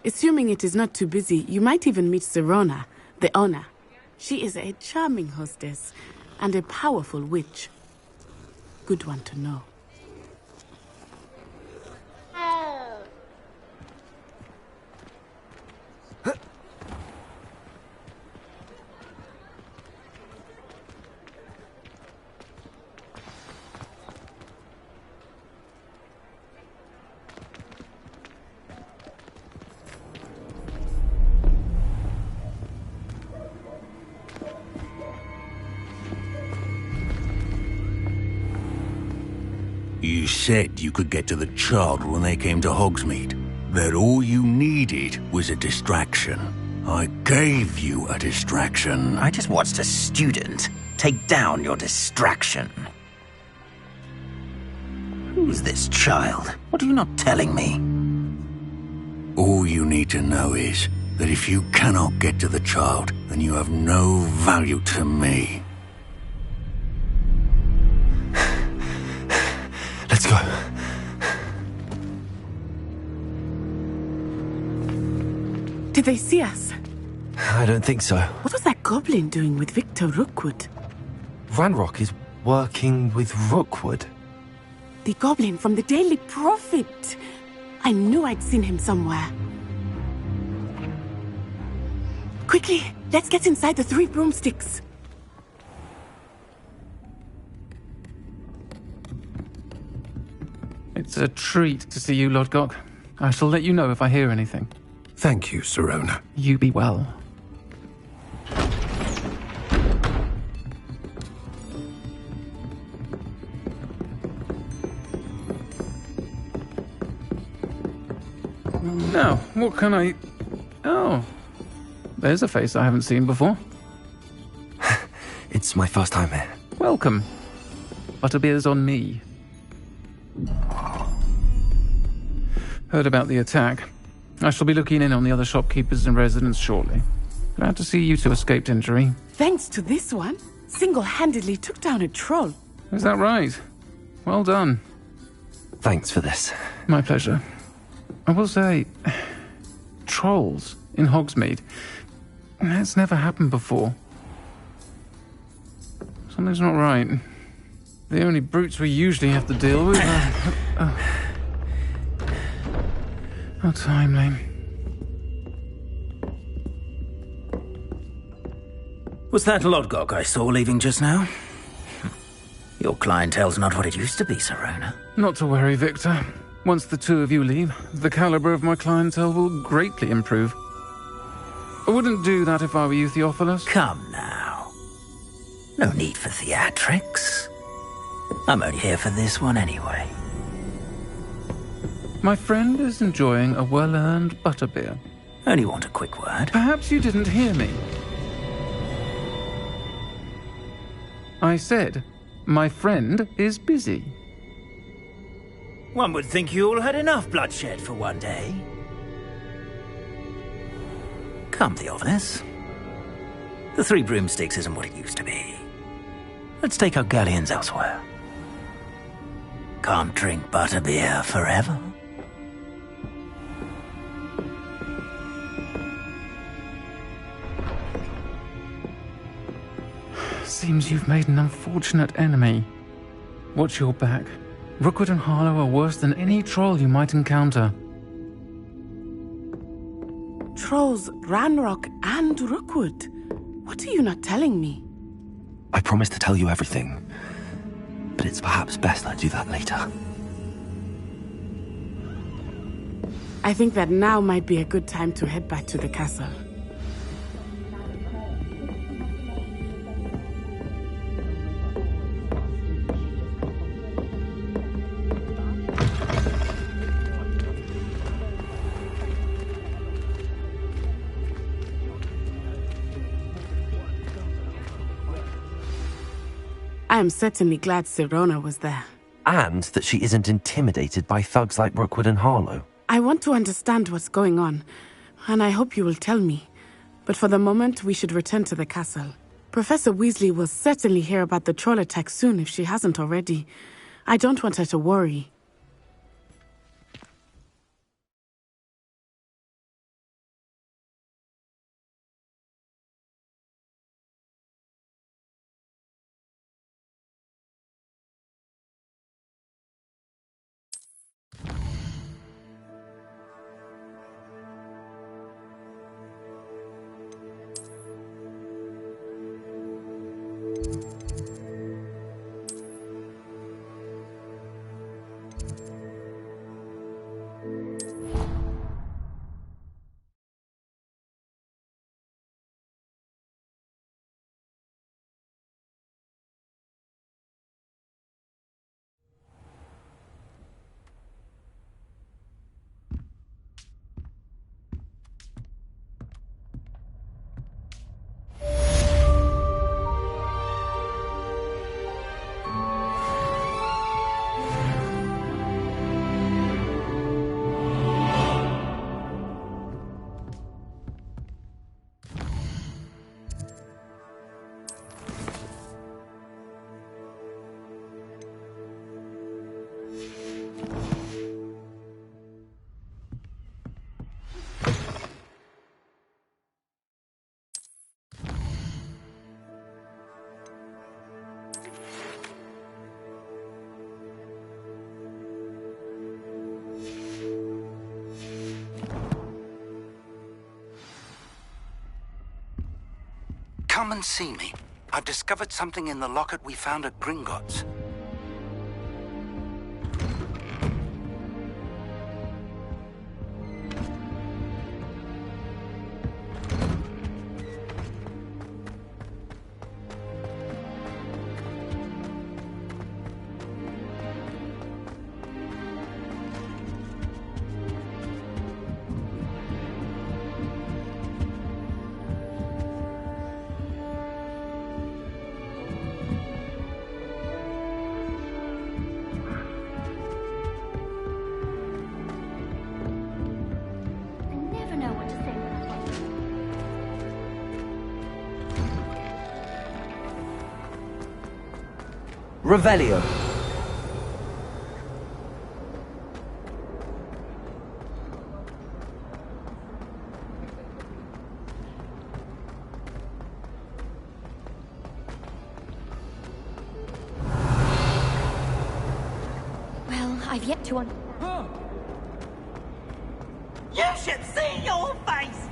Assuming it is not too busy, you might even meet Sirona, the owner. She is a charming hostess and a powerful witch. Good one to know. You said you could get to the child when they came to Hogsmeade. That all you needed was a distraction. I gave you a distraction. I just watched a student take down your distraction. Who's this child? What are you not telling me? All you need to know is that if you cannot get to the child, then you have no value to me. Let's go. Did they see us? I don't think so. What was that goblin doing with Victor Rookwood? Ranrock is working with Rookwood. The goblin from the Daily Prophet. I knew I'd seen him somewhere. Quickly, let's get inside the 3 broomsticks. It's a treat to see you, Lodgok. I shall let you know if I hear anything. Thank you, Sirona. You be well. Now, what can I... Oh, there's a face I haven't seen before. It's my first time here. Welcome. Butterbeer's on me. Heard about the attack. I shall be looking in on the other shopkeepers and residents shortly. Glad to see you two escaped injury. Thanks to this one, single-handedly took down a troll. Is that right? Well done. Thanks for this. My pleasure. I will say, trolls in Hogsmeade. That's never happened before. Something's not right. The only brutes we usually have to deal with are... How timely. Was that Lodgok I saw leaving just now? Your clientele's not what it used to be, Sirona. Not to worry, Victor. Once the two of you leave, the caliber of my clientele will greatly improve. I wouldn't do that if I were you, Theophilus. Come now. No need for theatrics. I'm only here for this one anyway. My friend is enjoying a well-earned butterbeer. Only want a quick word. Perhaps you didn't hear me. I said, my friend is busy. One would think you all had enough bloodshed for one day. Come, Theophilus. The 3 broomsticks isn't what it used to be. Let's take our galleons elsewhere. Can't drink butterbeer forever. Seems you've made an unfortunate enemy. Watch your back. Rookwood and Harlow are worse than any troll you might encounter. Trolls, Ranrock, and Rookwood. What are you not telling me? I promise to tell you everything, but it's perhaps best I do that later. I think that now might be a good time to head back to the castle. I am certainly glad Sirona was there. And that she isn't intimidated by thugs like Rookwood and Harlow. I want to understand what's going on, and I hope you will tell me. But for the moment, we should return to the castle. Professor Weasley will certainly hear about the troll attack soon if she hasn't already. I don't want her to worry. Come and see me. I've discovered something in the locket we found at Gringotts. Revelio. Well, I've yet to You should see your face!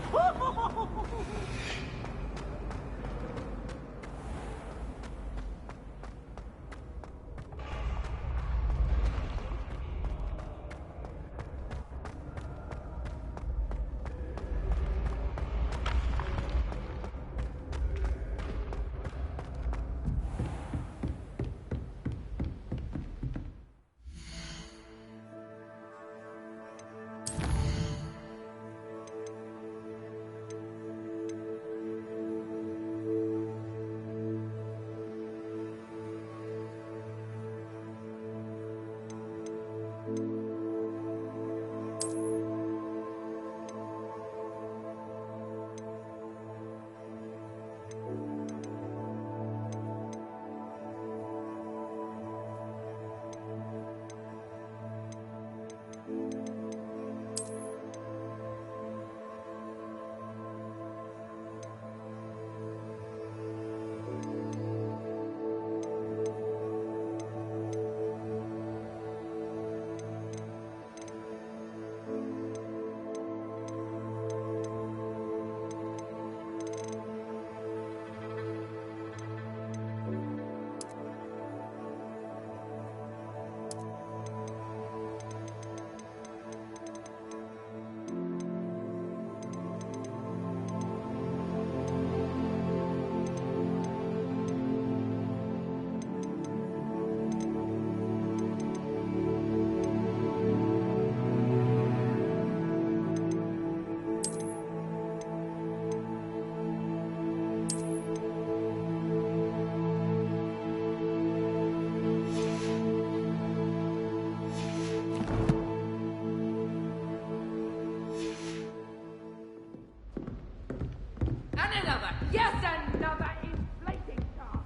another inflating car.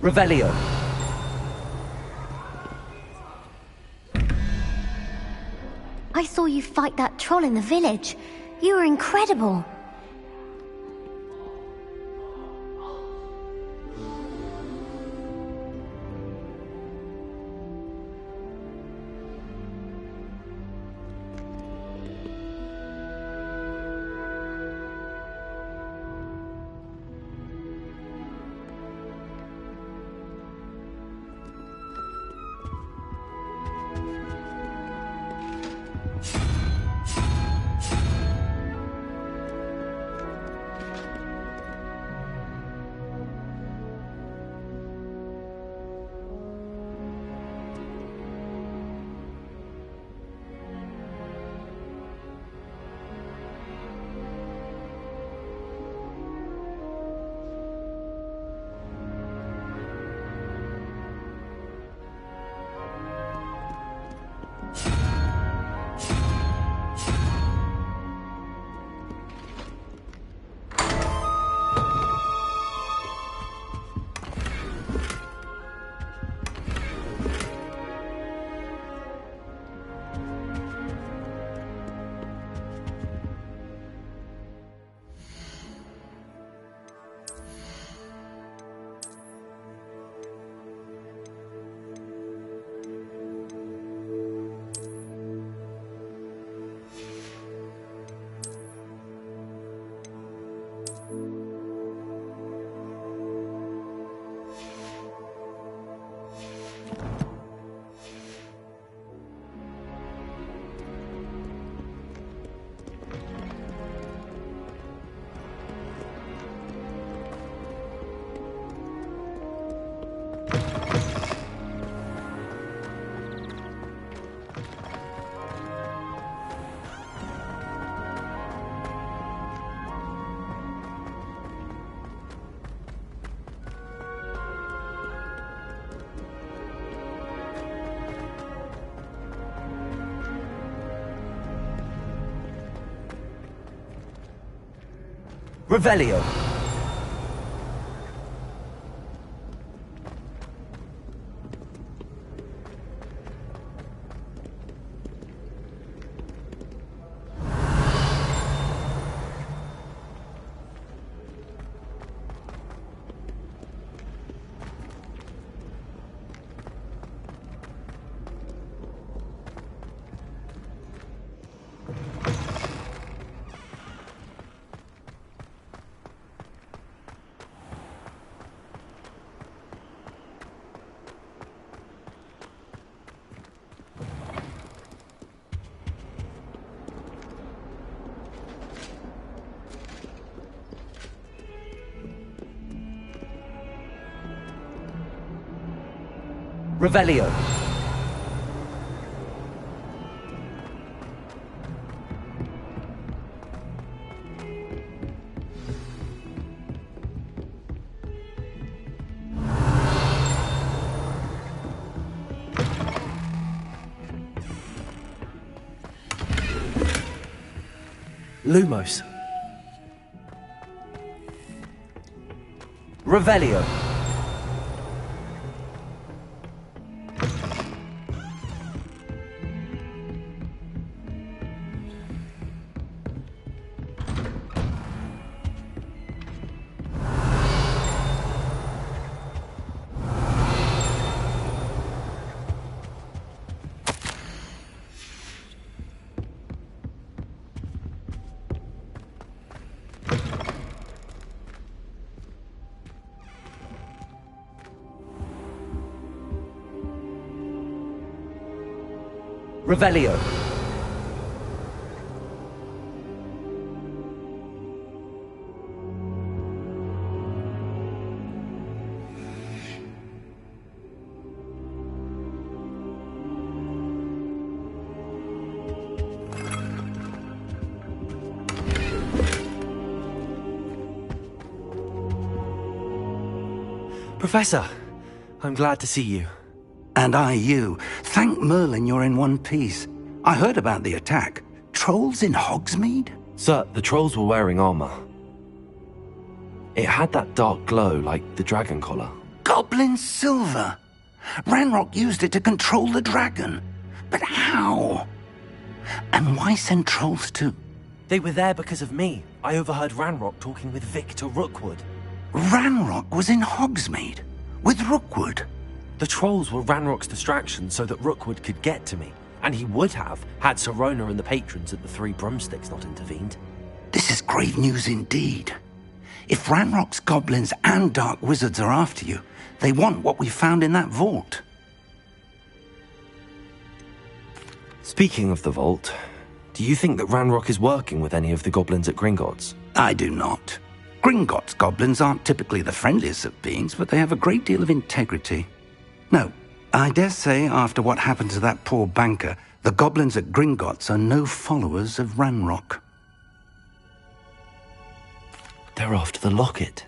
Revelio. I saw you fight that troll in the village. You were incredible. Revelio. Revelio. Lumos. Revelio. Revelio. Professor, I'm glad to see you. And I you. Thank Merlin you're in one piece. I heard about the attack. Trolls in Hogsmeade? Sir, the trolls were wearing armor. It had that dark glow like the dragon collar. Goblin silver. Ranrock used it to control the dragon. But how? And why send trolls too? They were there because of me. I overheard Ranrock talking with Victor Rookwood. Ranrock was in Hogsmeade? With Rookwood? The trolls were Ranrock's distraction so that Rookwood could get to me. And he would have, had Sirona and the patrons at the Three Broomsticks not intervened. This is grave news indeed. If Ranrock's goblins and dark wizards are after you, they want what we found in that vault. Speaking of the vault, do you think that Ranrock is working with any of the goblins at Gringotts? I do not. Gringotts goblins aren't typically the friendliest of beings, but they have a great deal of integrity. No, I dare say after what happened to that poor banker, the goblins at Gringotts are no followers of Ranrock. They're after the locket.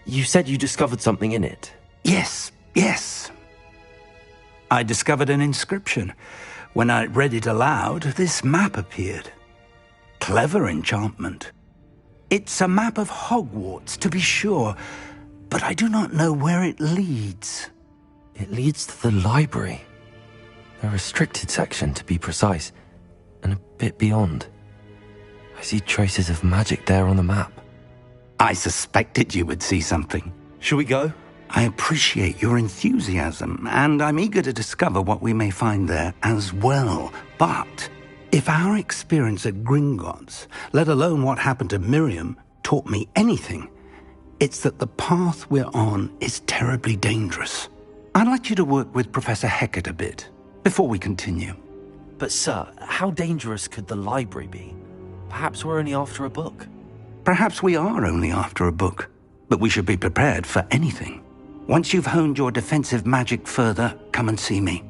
You said you discovered something in it. Yes. I discovered an inscription. When I read it aloud, this map appeared. Clever enchantment. It's a map of Hogwarts, to be sure, but I do not know where it leads. It leads to the library. A restricted section, to be precise, and a bit beyond. I see traces of magic there on the map. I suspected you would see something. Shall we go? I appreciate your enthusiasm, and I'm eager to discover what we may find there as well. But if our experience at Gringotts, let alone what happened to Miriam, taught me anything, it's that the path we're on is terribly dangerous. I'd like you to work with Professor Hecat a bit, before we continue. But sir, how dangerous could the library be? Perhaps we're only after a book. Perhaps we are only after a book, but we should be prepared for anything. Once you've honed your defensive magic further, come and see me.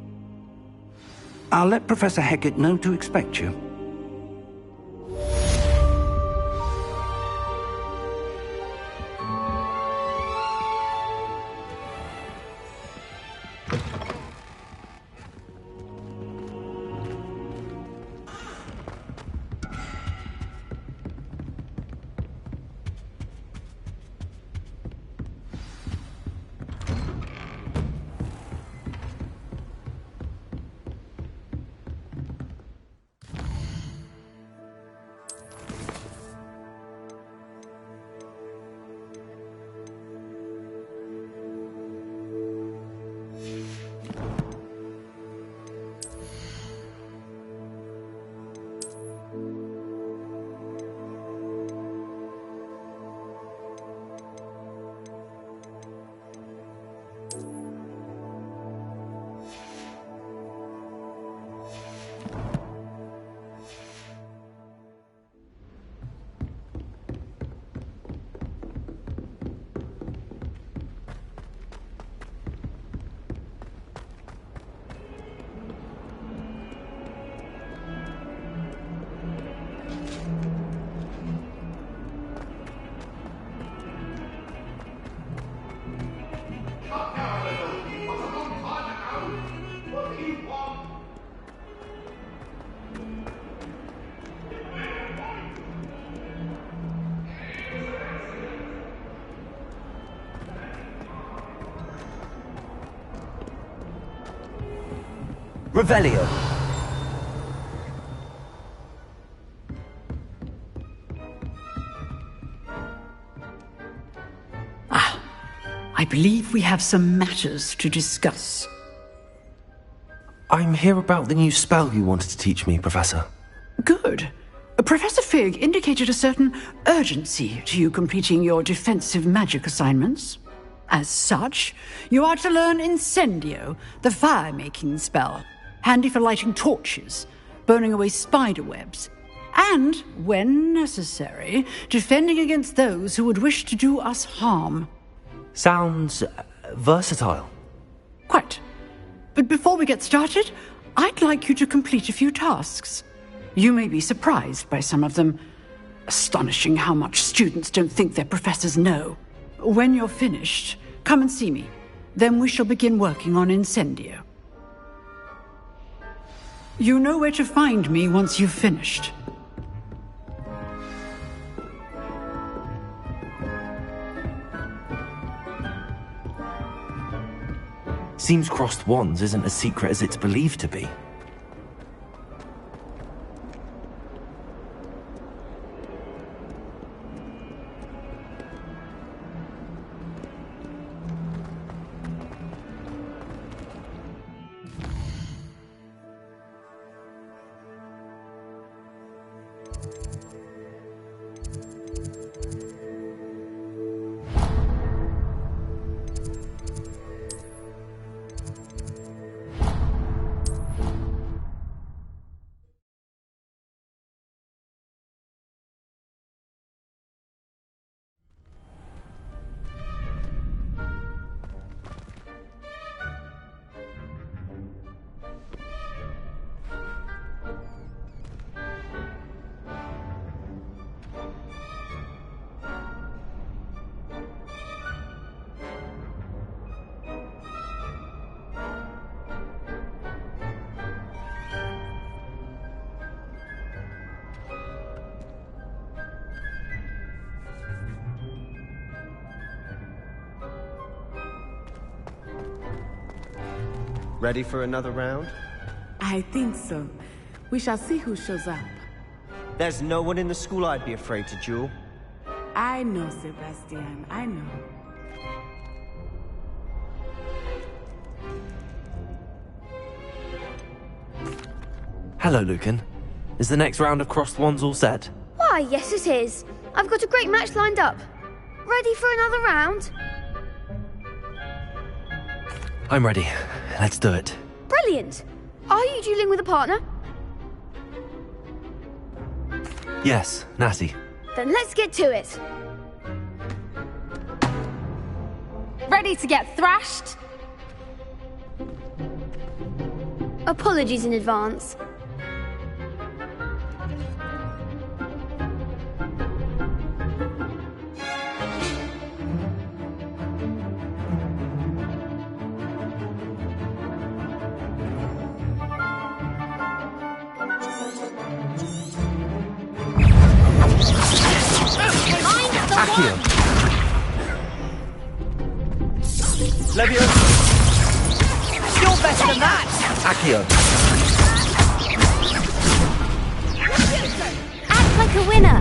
I'll let Professor Hecat know to expect you. Revelio. I believe we have some matters to discuss. I'm here about the new spell you wanted to teach me, Professor. Good. Professor Fig indicated a certain urgency to you completing your defensive magic assignments. As such, you are to learn Incendio, the fire-making spell, handy for lighting torches, burning away spider webs, and, when necessary, defending against those who would wish to do us harm. Sounds versatile. Quite. But before we get started, I'd like you to complete a few tasks. You may be surprised by some of them. Astonishing how much students don't think their professors know. When you're finished, come and see me. Then we shall begin working on Incendio. You know where to find me once you've finished. Seems crossed wands isn't as secret as it's believed to be. Ready for another round? I think so. We shall see who shows up. There's no one in the school I'd be afraid to duel. I know, Sebastian. I know. Hello, Lucan. Is the next round of crossed wands all set? Why, yes it is. I've got a great match lined up. Ready for another round? I'm ready. Let's do it. Brilliant. Are you dueling with a partner? Yes, Natty. Then let's get to it. Ready to get thrashed? Apologies in advance. Accio. Levio. You're better than that. Accio. Act like a winner.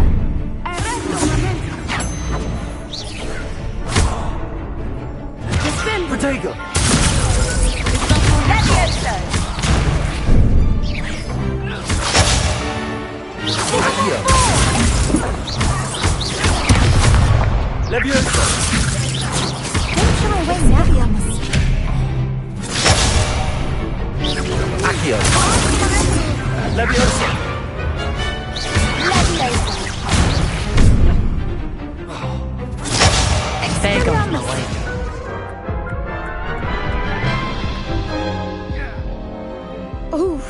Protego. Levioso. Accio. Levioso. Accio. Levioso. There goes my way. Oof.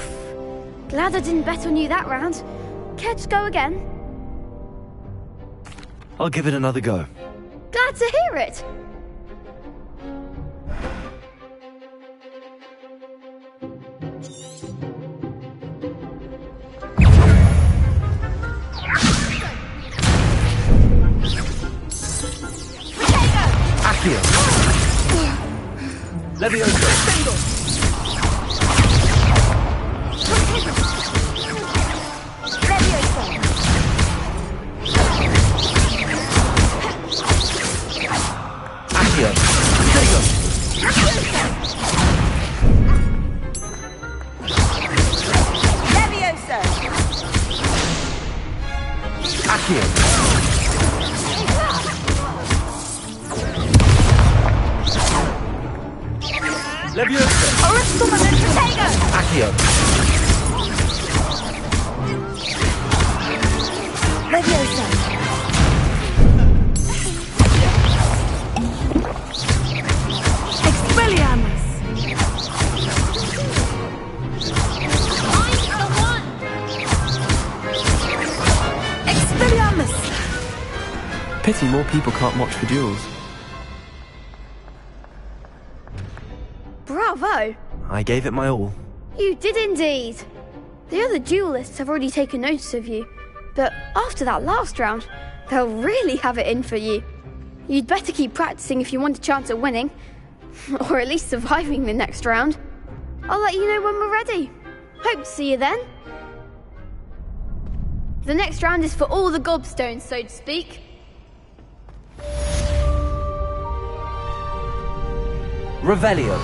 Glad I didn't bet on you that round. Care to go again? I'll give it another go. Glad to hear it. Accio. Levioso. Accio. Levioso! Accio. Levioso! Accio. Leviosa. Expelliarmus! Expelliarmus! Pity more people can't watch for duels. Bravo! I gave it my all. You did indeed. The other duelists have already taken notice of you, but after that last round, they'll really have it in for you. You'd better keep practicing if you want a chance at winning, or at least surviving the next round. I'll let you know when we're ready. Hope to see you then. The next round is for all the gobstones, so to speak. Revelio.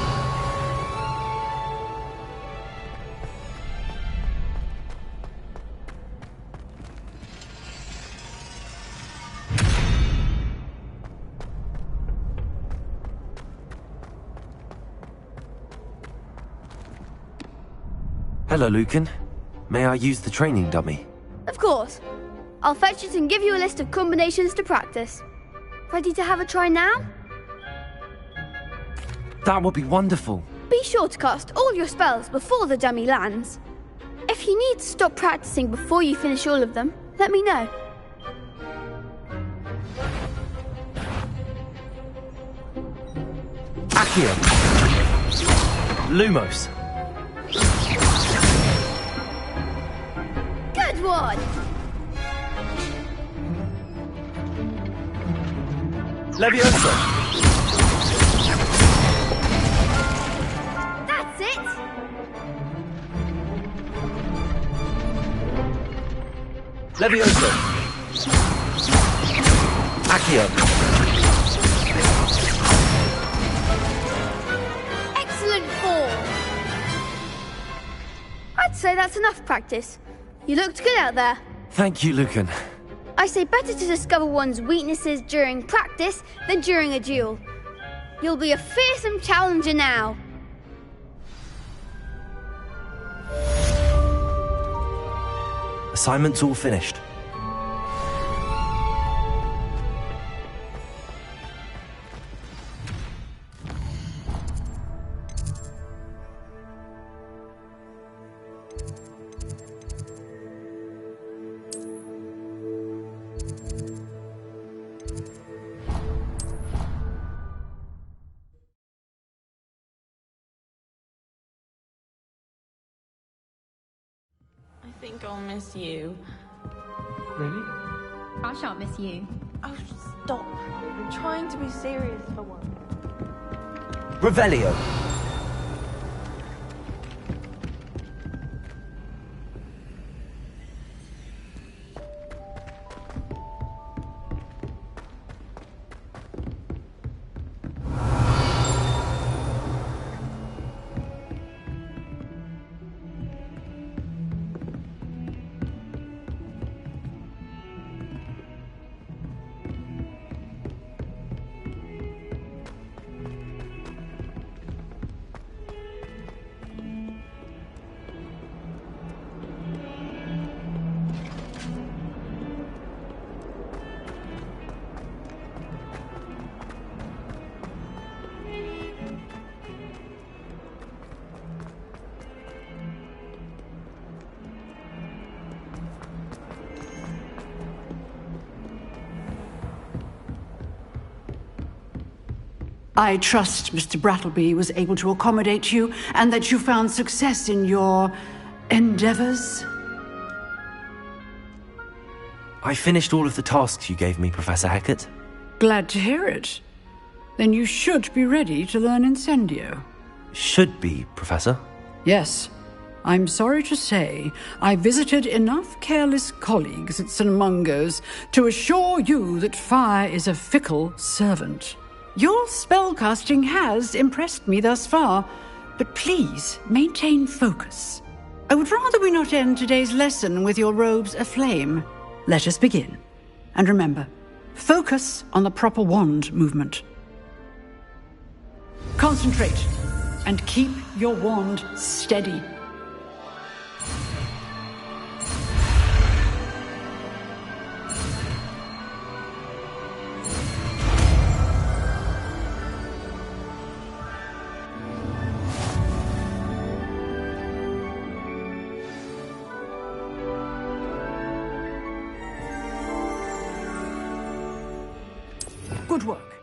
Hello, Lucan. May I use the training dummy? Of course. I'll fetch it and give you a list of combinations to practice. Ready to have a try now? That would be wonderful. Be sure to cast all your spells before the dummy lands. If you need to stop practicing before you finish all of them, let me know. Accio. Lumos. Good one! Levioso! That's it! Levioso! Accio. Excellent form! I'd say that's enough practice. You looked good out there. Thank you, Lucan. I say better to discover one's weaknesses during practice than during a duel. You'll be a fearsome challenger now. Assignment's all finished. I think I'll miss you. Really? I shan't miss you. Oh, stop. I'm trying to be serious for once. Revelio. I trust Mr. Brattleby was able to accommodate you and that you found success in your endeavors. I finished all of the tasks you gave me, Professor Hecat. Glad to hear it. Then you should be ready to learn Incendio. Should be, Professor. Yes. I'm sorry to say I visited enough careless colleagues at St. Mungo's to assure you that fire is a fickle servant. Your spellcasting has impressed me thus far, but please maintain focus. I would rather we not end today's lesson with your robes aflame. Let us begin. And remember, focus on the proper wand movement. Concentrate and keep your wand steady. Good work.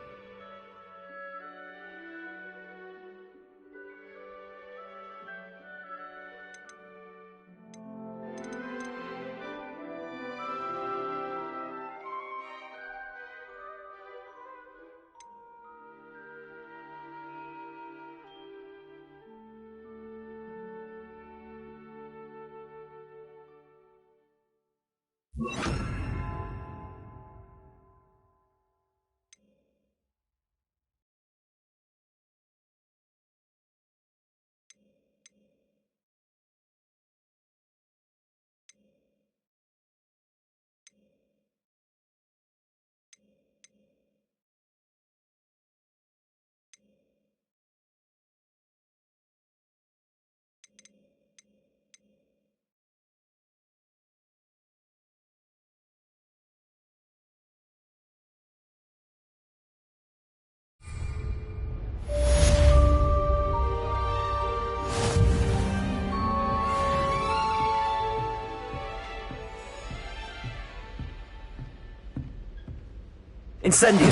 Incendio!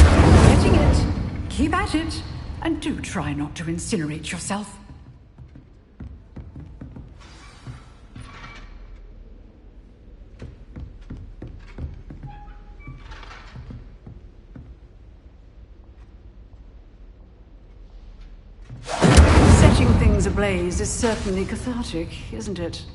Getting it. Keep at it. And do try not to incinerate yourself. Setting things ablaze is certainly cathartic, isn't it?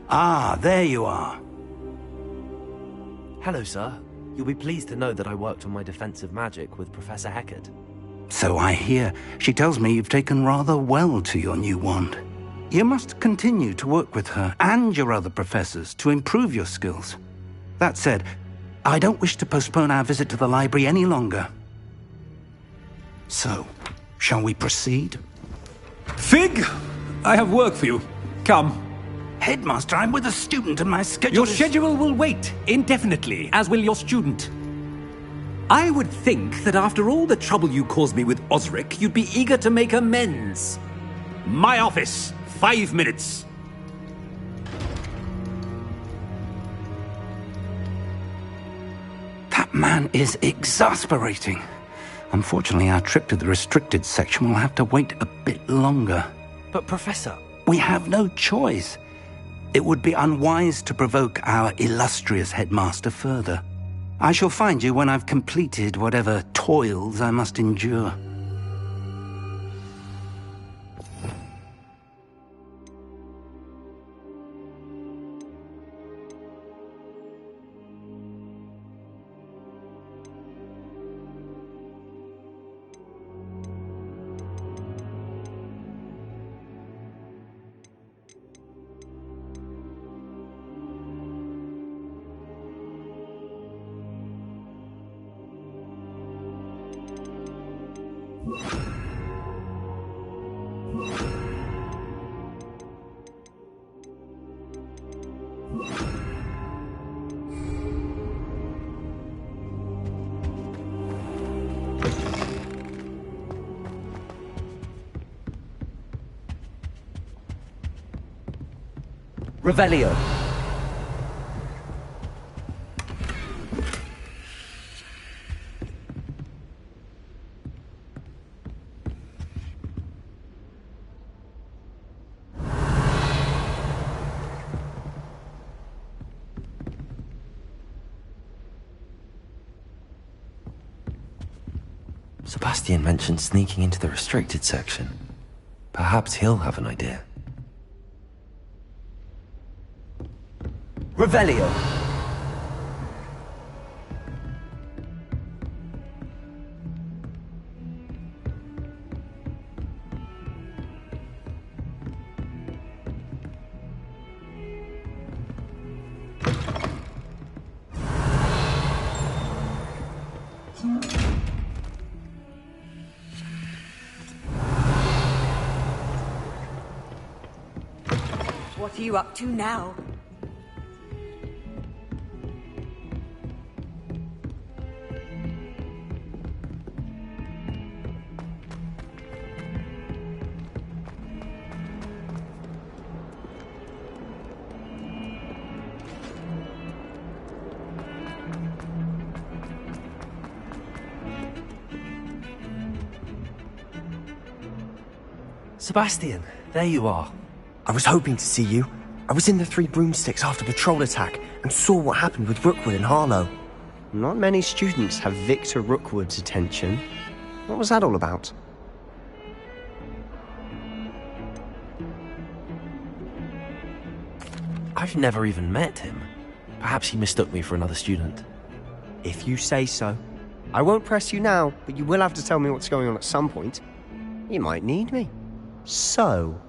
Ah, there you are. Hello, sir. You'll be pleased to know that I worked on my defensive magic with Professor Heckard. So I hear. She tells me you've taken rather well to your new wand. You must continue to work with her and your other professors to improve your skills. That said, I don't wish to postpone our visit to the library any longer. So, shall we proceed? Fig! I have work for you. Come. Headmaster, I'm with a student and my schedule Your is... schedule will wait indefinitely, as will your student. I would think that after all the trouble you caused me with Osric, you'd be eager to make amends. My office, 5 minutes. That man is exasperating. Unfortunately, our trip to the restricted section will have to wait a bit longer. But Professor... We have no choice. It would be unwise to provoke our illustrious headmaster further. I shall find you when I've completed whatever toils I must endure. Revelio. Sebastian mentioned sneaking into the restricted section. Perhaps he'll have an idea. Revelio. What are you up to now? Sebastian, there you are. I was hoping to see you. I was in the Three Broomsticks after the troll attack and saw what happened with Rookwood and Harlow. Not many students have Victor Rookwood's attention. What was that all about? I've never even met him. Perhaps he mistook me for another student. If you say so. I won't press you now, but you will have to tell me what's going on at some point. You might need me. So,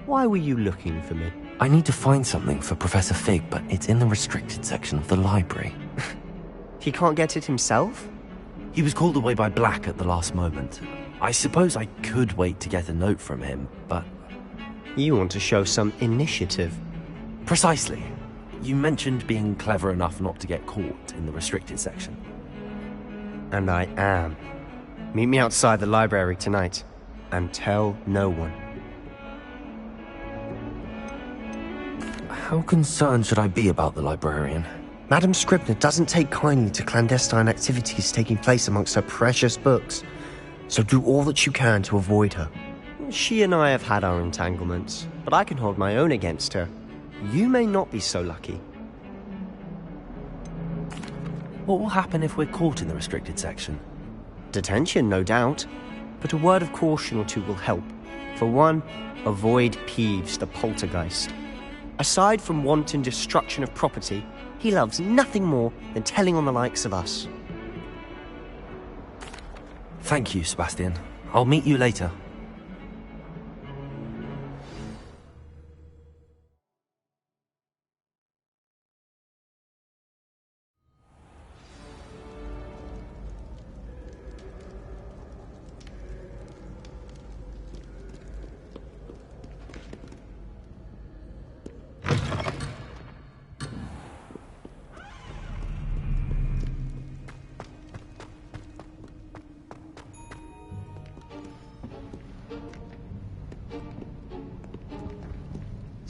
why were you looking for me? I need to find something for Professor Fig, but it's in the restricted section of the library. He can't get it himself? He was called away by Black at the last moment. I suppose I could wait to get a note from him, but... You want to show some initiative. Precisely. You mentioned being clever enough not to get caught in the restricted section. And I am. Meet me outside the library tonight, and tell no one. How concerned should I be about the librarian? Madam Scribner doesn't take kindly to clandestine activities taking place amongst her precious books, so do all that you can to avoid her. She and I have had our entanglements, but I can hold my own against her. You may not be so lucky. What will happen if we're caught in the restricted section? Detention, no doubt, but a word of caution or two will help. For one, avoid Peeves, the poltergeist. Aside from wanton destruction of property, he loves nothing more than telling on the likes of us. Thank you, Sebastian. I'll meet you later.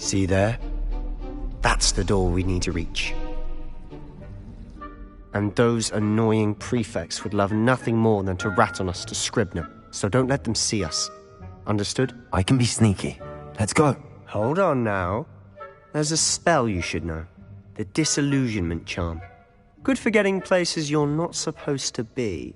See there? That's the door we need to reach. And those annoying prefects would love nothing more than to rat on us to Scribner, so don't let them see us. Understood? I can be sneaky. Let's go. Hold on now. There's a spell you should know. The Disillusionment Charm. Good for getting places you're not supposed to be.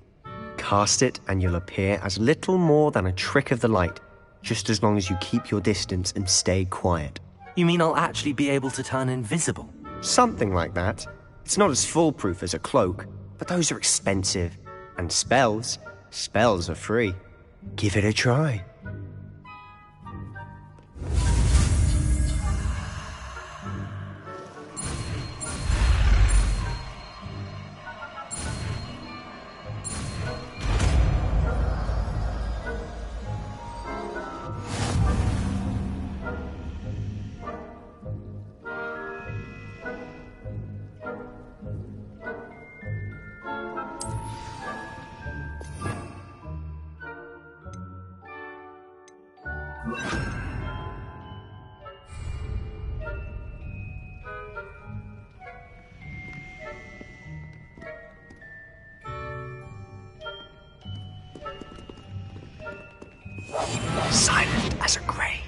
Cast it and you'll appear as little more than a trick of the light, just as long as you keep your distance and stay quiet. You mean I'll actually be able to turn invisible? Something like that. It's not as foolproof as a cloak, but those are expensive. And spells are free. Give it a try. Silent as a grave.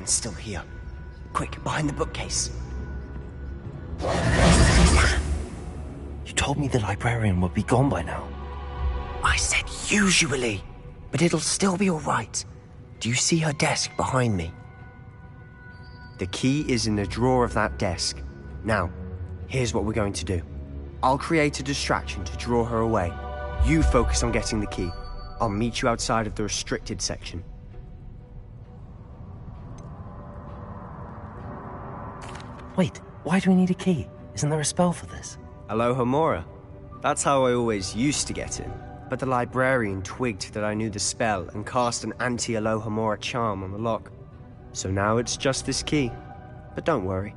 Still here. Quick, behind the bookcase. You told me the librarian would be gone by now. I said usually, but it'll still be all right. Do you see her desk behind me? The key is in the drawer of that desk. Now, here's what we're going to do. I'll create a distraction to draw her away. You focus on getting the key. I'll meet you outside of the restricted section. Wait, why do we need a key? Isn't there a spell for this? Alohomora. That's how I always used to get in. But the librarian twigged that I knew the spell and cast an anti-Alohomora charm on the lock. So now it's just this key. But don't worry.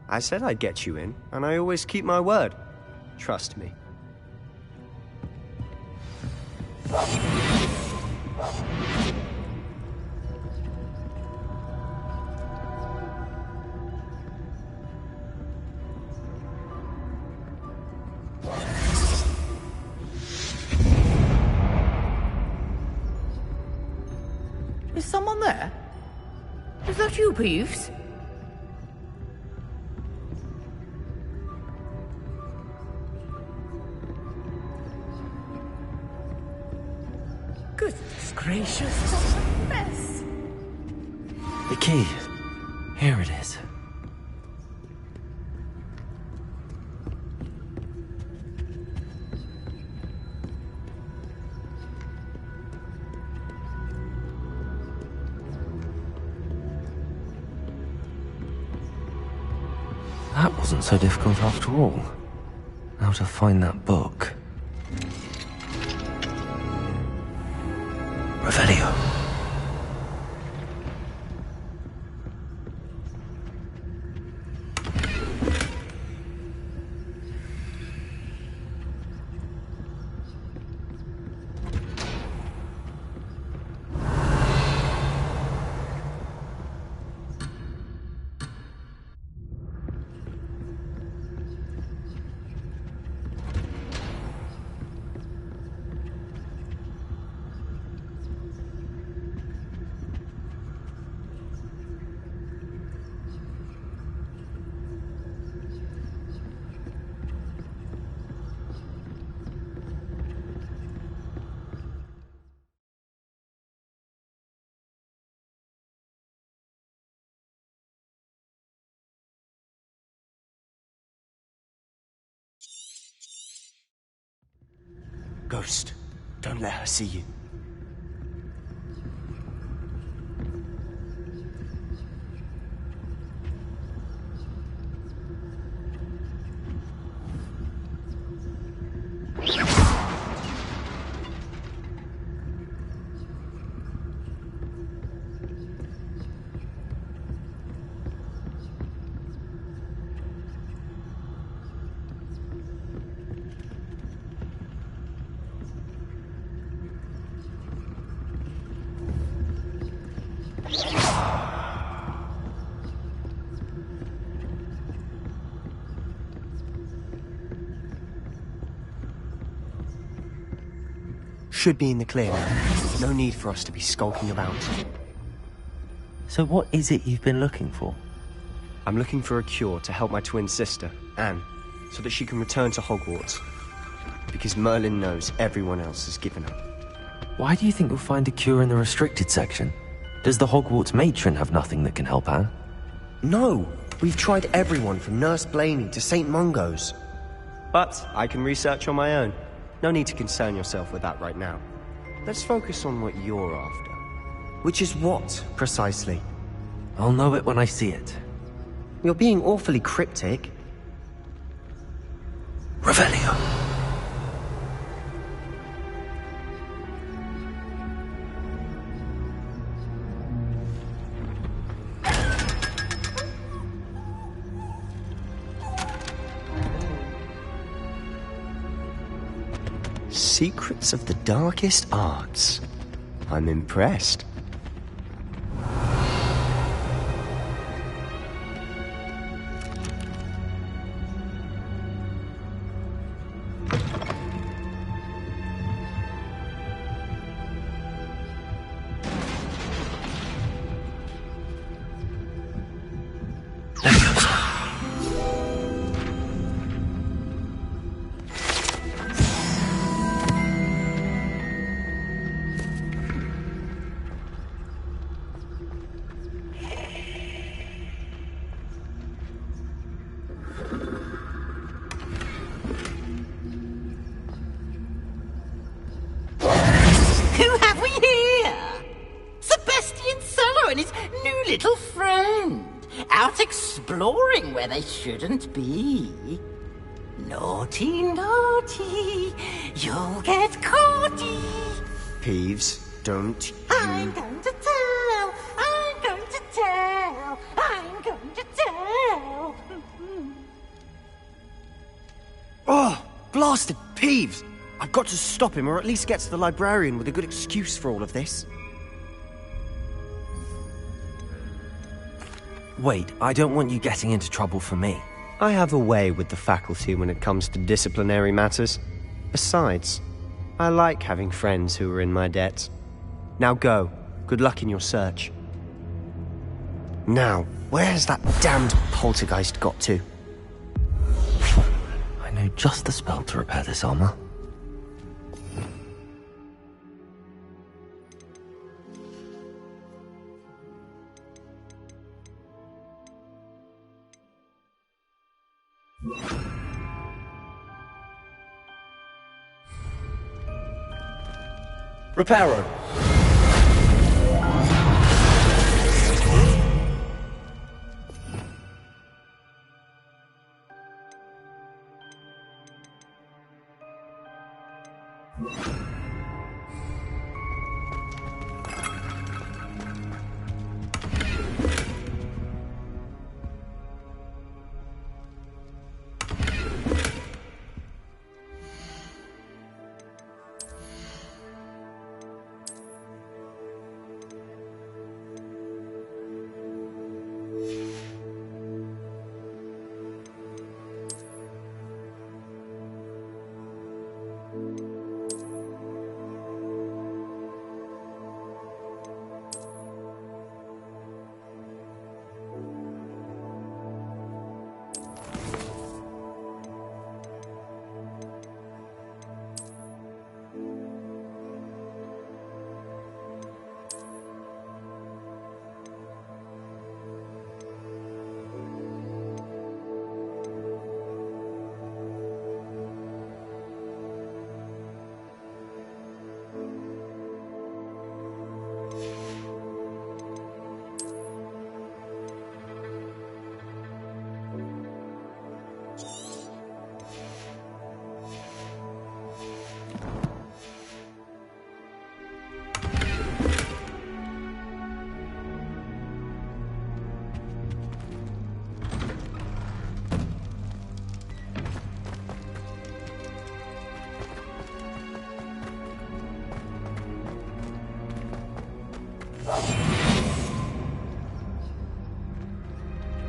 I said I'd get you in, and I always keep my word. Trust me. Is someone there? Is that you, Peeves? Goodness gracious, what a mess! The key. Here it is. That wasn't so difficult after all. Now to find that book. Revelio. Ghost, don't let her see you. Should be in the clear now. No need for us to be skulking about. So what is it you've been looking for? I'm looking for a cure to help my twin sister, Anne, so that she can return to Hogwarts. Because Merlin knows everyone else has given up. Why do you think you'll find a cure in the restricted section? Does the Hogwarts matron have nothing that can help Anne? No! We've tried everyone from Nurse Blaney to St. Mungo's. But I can research on my own. No need to concern yourself with that right now. Let's focus on what you're after. Which is what, precisely? I'll know it when I see it. You're being awfully cryptic. Revelio. Secrets of the darkest arts. I'm impressed. Little friend, out exploring where they shouldn't be. Naughty, naughty, you'll get caughty. Peeves, don't you... I'm going to tell, I'm going to tell, I'm going to tell. Oh, blasted Peeves! I've got to stop him, or at least get to the librarian with a good excuse for all of this. Wait, I don't want you getting into trouble for me. I have a way with the faculty when it comes to disciplinary matters. Besides, I like having friends who are in my debt. Now go. Good luck in your search. Now, where's that damned poltergeist got to? I know just the spell to repair this armor. Reparo.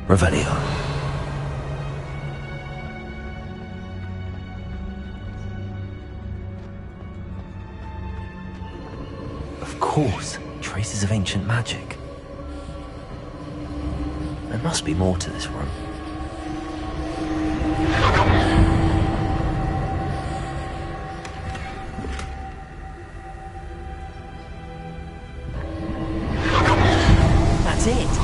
Revelio. Of course, traces of ancient magic. There must be more to this room. That's it.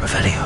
Revelio.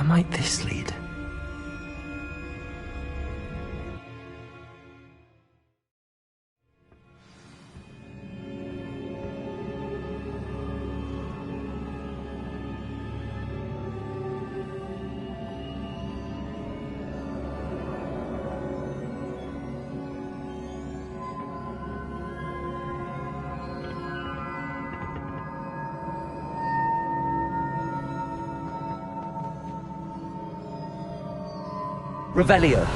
Where might this lead? Revelio.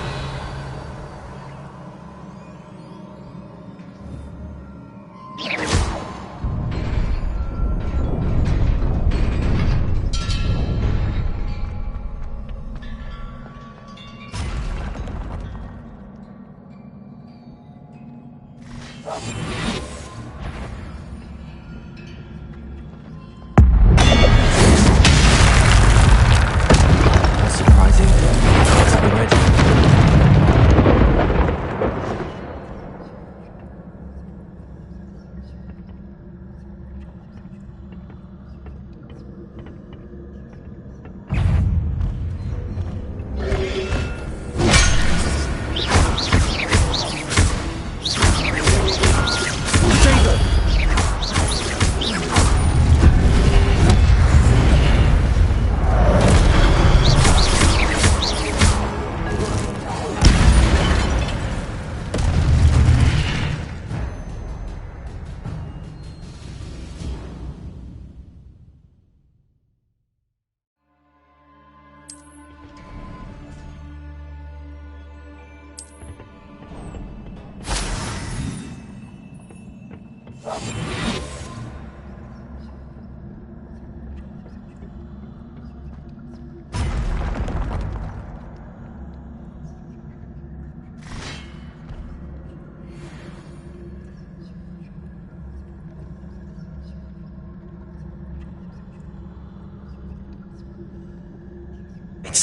It's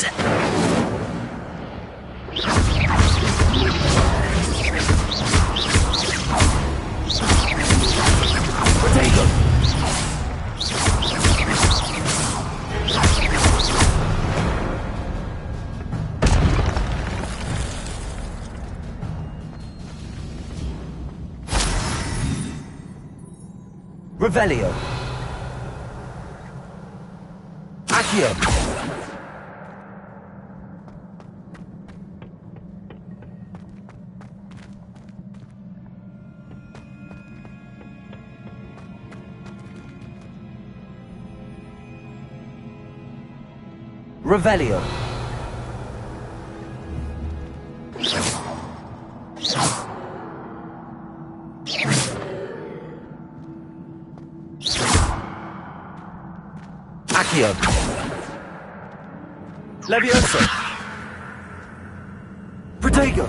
it. Revelio. Accio. Revelio. Accio. Levioso. Protego.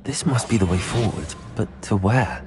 This must be the way forward, but to where?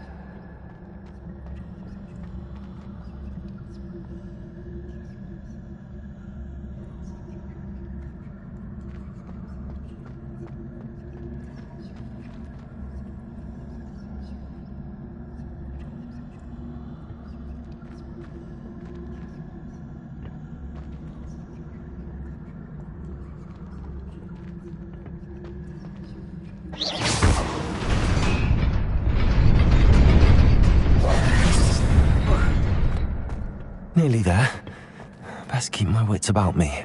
Nearly there. Best keep my wits about me.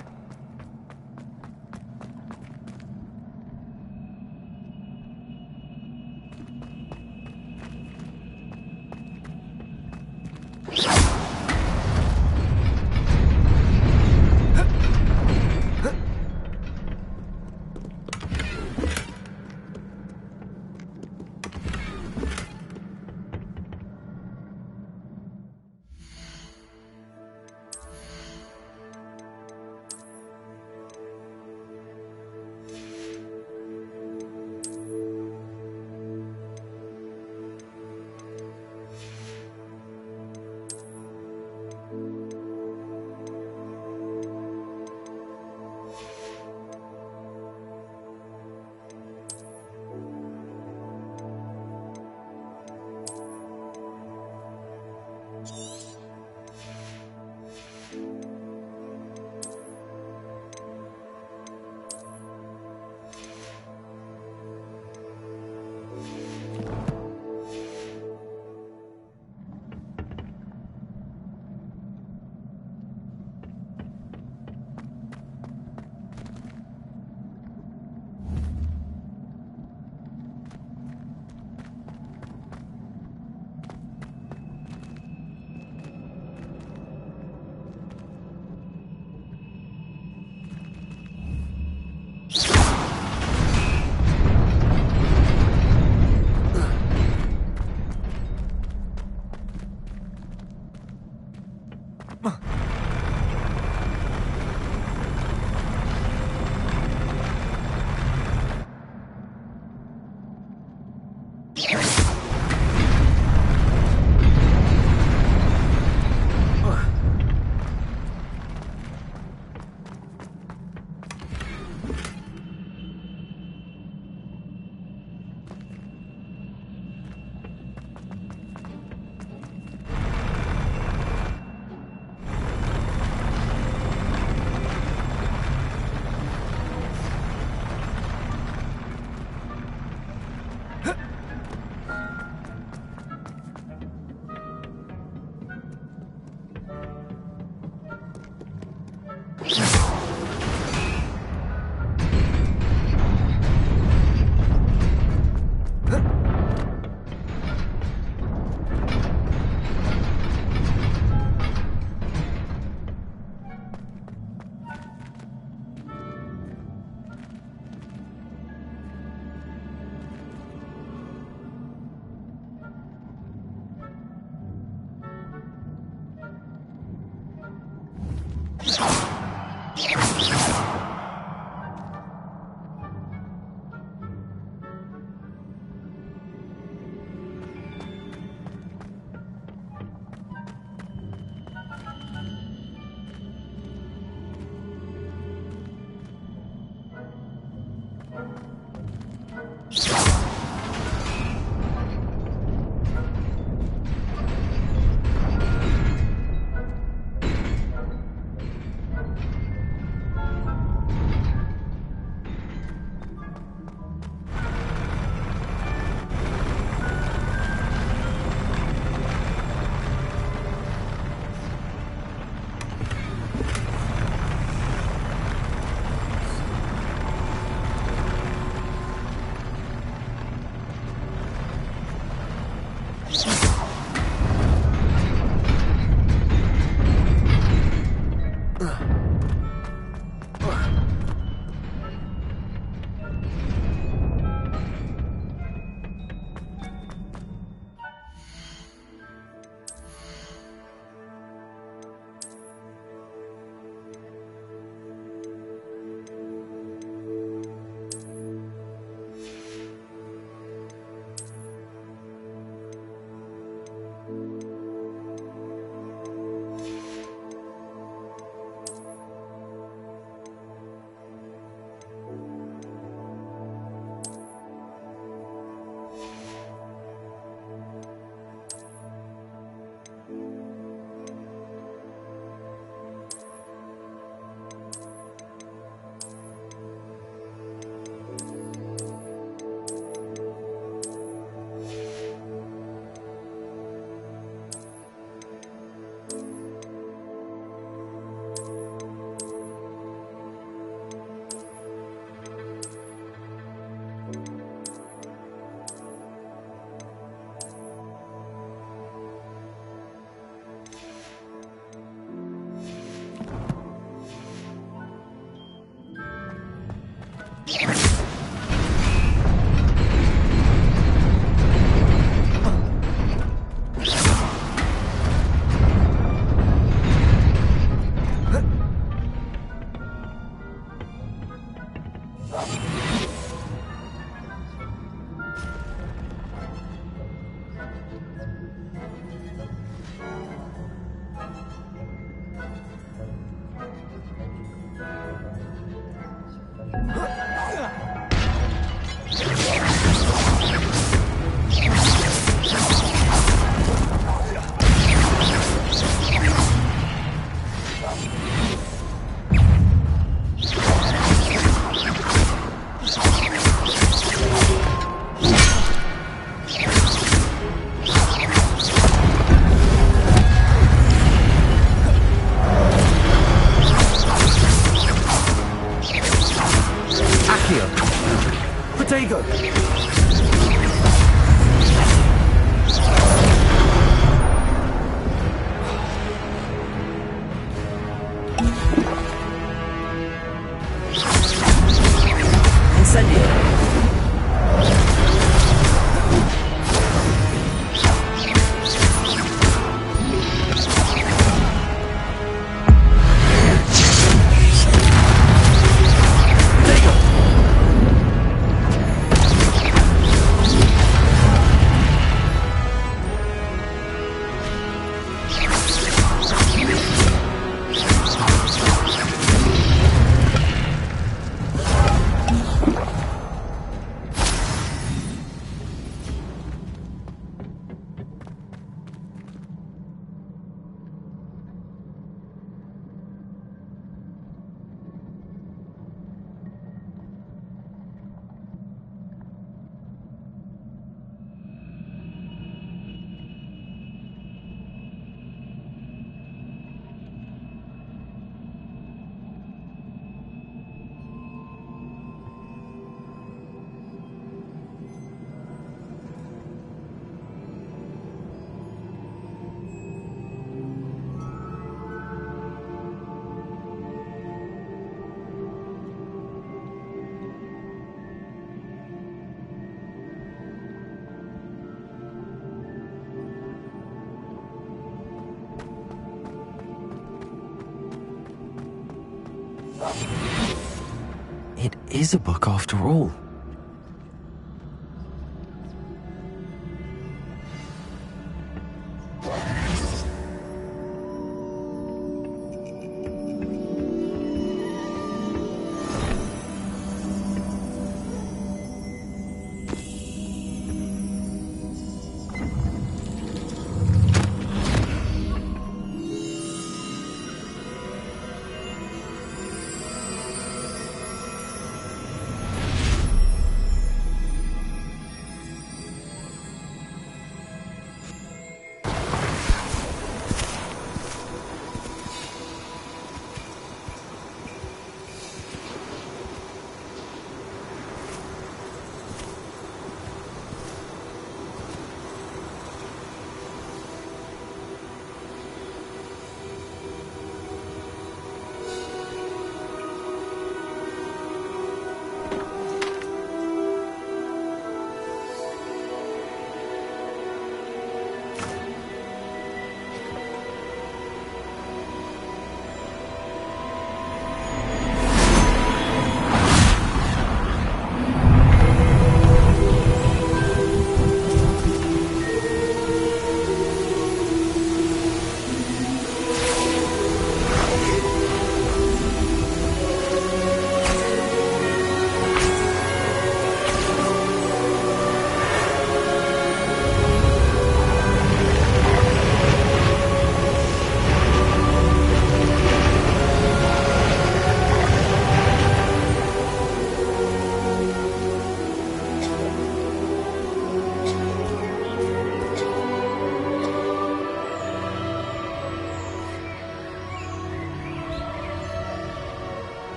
It is a book after all.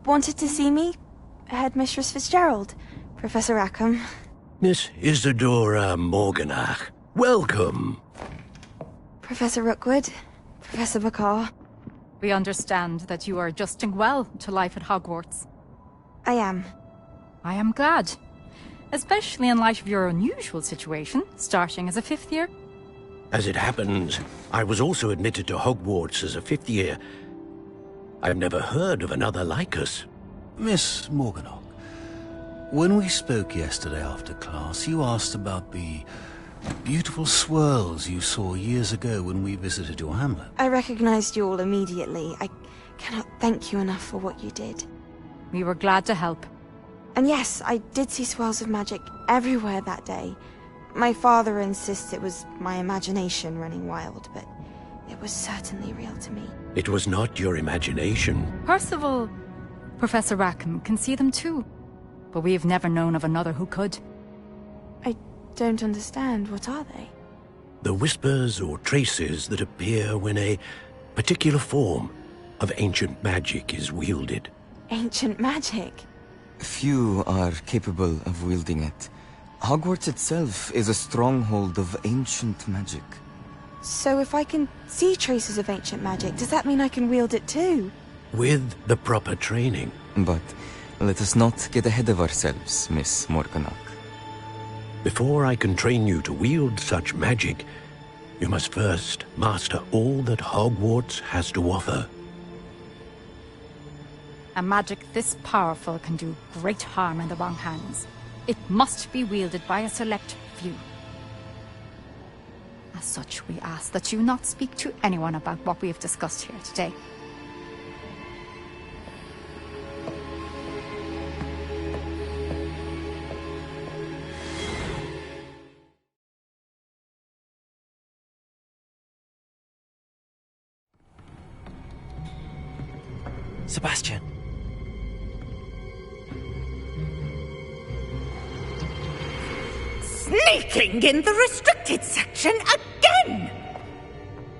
wanted to see me? Headmistress Fitzgerald, Professor Rackham. Miss Isadora Morganach, welcome. Professor Rookwood, Professor Bakar. We understand that you are adjusting well to life at Hogwarts. I am. I am glad. Especially in light of your unusual situation, starting as a 5th year. As it happens, I was also admitted to Hogwarts as a 5th year. I've never heard of another like us. Miss Morganach, when we spoke yesterday after class, you asked about the beautiful swirls you saw years ago when we visited your hamlet. I recognized you all immediately. I cannot thank you enough for what you did. We were glad to help. And yes, I did see swirls of magic everywhere that day. My father insists it was my imagination running wild, but it was certainly real to me. It was not your imagination. Percival, Professor Rackham can see them too. But we have never known of another who could. I don't understand. What are they? The whispers or traces that appear when a particular form of ancient magic is wielded. Ancient magic? Few are capable of wielding it. Hogwarts itself is a stronghold of ancient magic. So if I can see traces of ancient magic, does that mean I can wield it too? With the proper training. But let us not get ahead of ourselves, Miss Morganach. Before I can train you to wield such magic, you must first master all that Hogwarts has to offer. A magic this powerful can do great harm in the wrong hands. It must be wielded by a select few. As such, we ask that you not speak to anyone about what we have discussed here today. Sebastian. Sneaking in the restricted section again!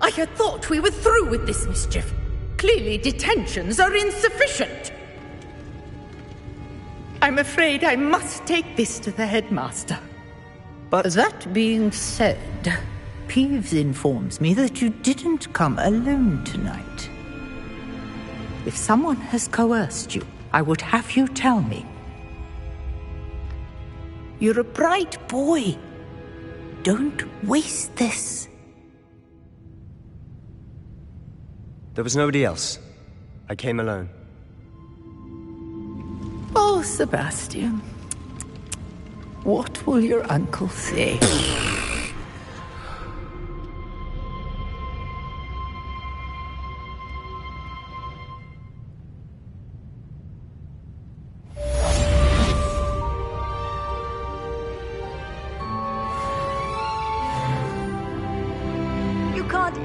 I had thought we were through with this mischief. Clearly detentions are insufficient. I'm afraid I must take this to the headmaster. But that being said, Peeves informs me that you didn't come alone tonight. If someone has coerced you, I would have you tell me. You're a bright boy. Don't waste this. There was nobody else. I came alone. Oh, Sebastian. What will your uncle say?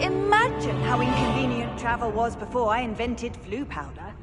Imagine how inconvenient travel was before I invented flu powder.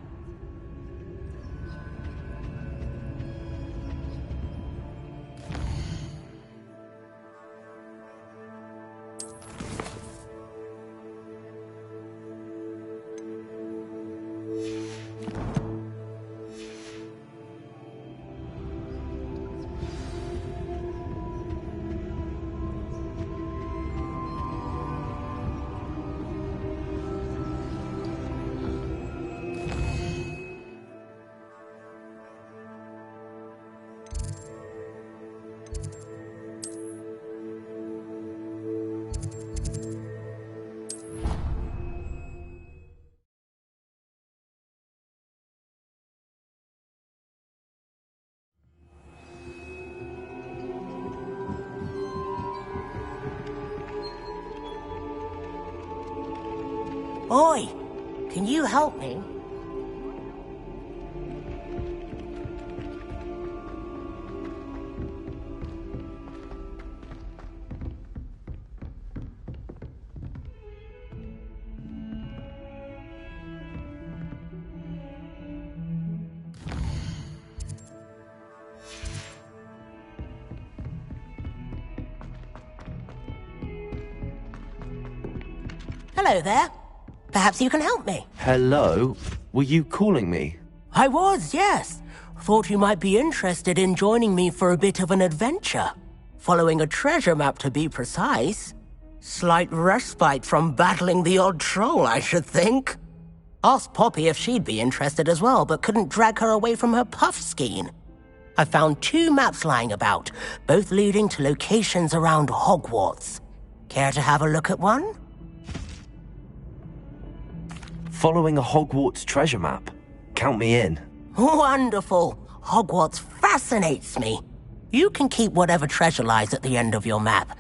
Oi! Can you help me? Hello there. Perhaps you can help me. Hello? Were you calling me? I was, yes. Thought you might be interested in joining me for a bit of an adventure. Following a treasure map, to be precise. Slight respite from battling the odd troll, I should think. Asked Poppy if she'd be interested as well, but couldn't drag her away from her puff skein. I found 2 maps lying about, both leading to locations around Hogwarts. Care to have a look at one? Following a Hogwarts treasure map? Count me in. Wonderful. Hogwarts fascinates me. You can keep whatever treasure lies at the end of your map.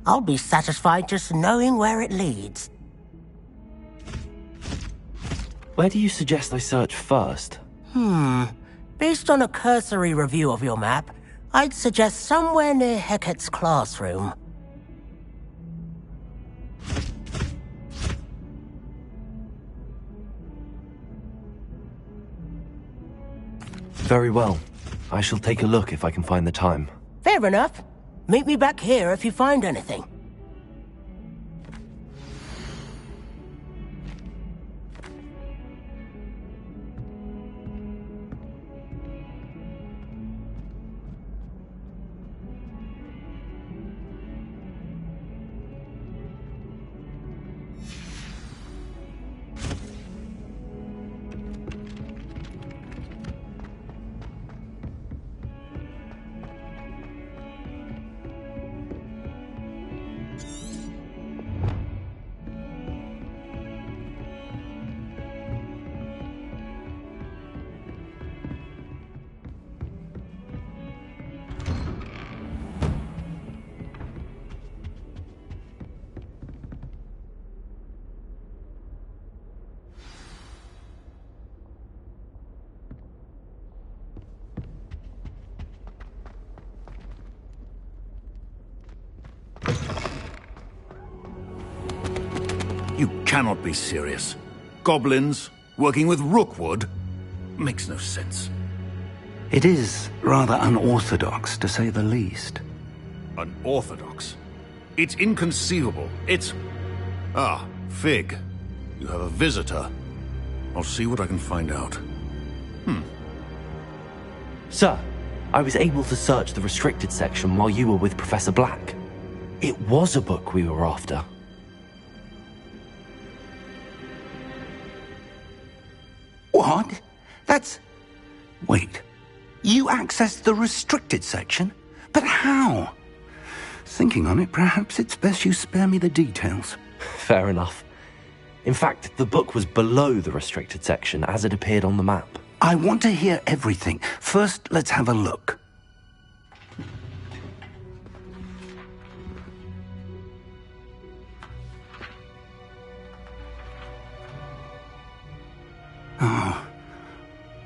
I'll be satisfied just knowing where it leads. Where do you suggest I search first? Based on a cursory review of your map, I'd suggest somewhere near Hecat's classroom. Very well. I shall take a look if I can find the time. Fair enough. Meet me back here if you find anything. You cannot be serious. Goblins working with Rookwood? Makes no sense. It is rather unorthodox, to say the least. Unorthodox? It's inconceivable. It's... Ah, Fig. You have a visitor. I'll see what I can find out. Sir, I was able to search the restricted section while you were with Professor Black. It was a book we were after. What? That's... Wait. You accessed the restricted section? But how? Thinking on it, perhaps it's best you spare me the details. Fair enough. In fact, the book was below the restricted section as it appeared on the map. I want to hear everything. First, let's have a look.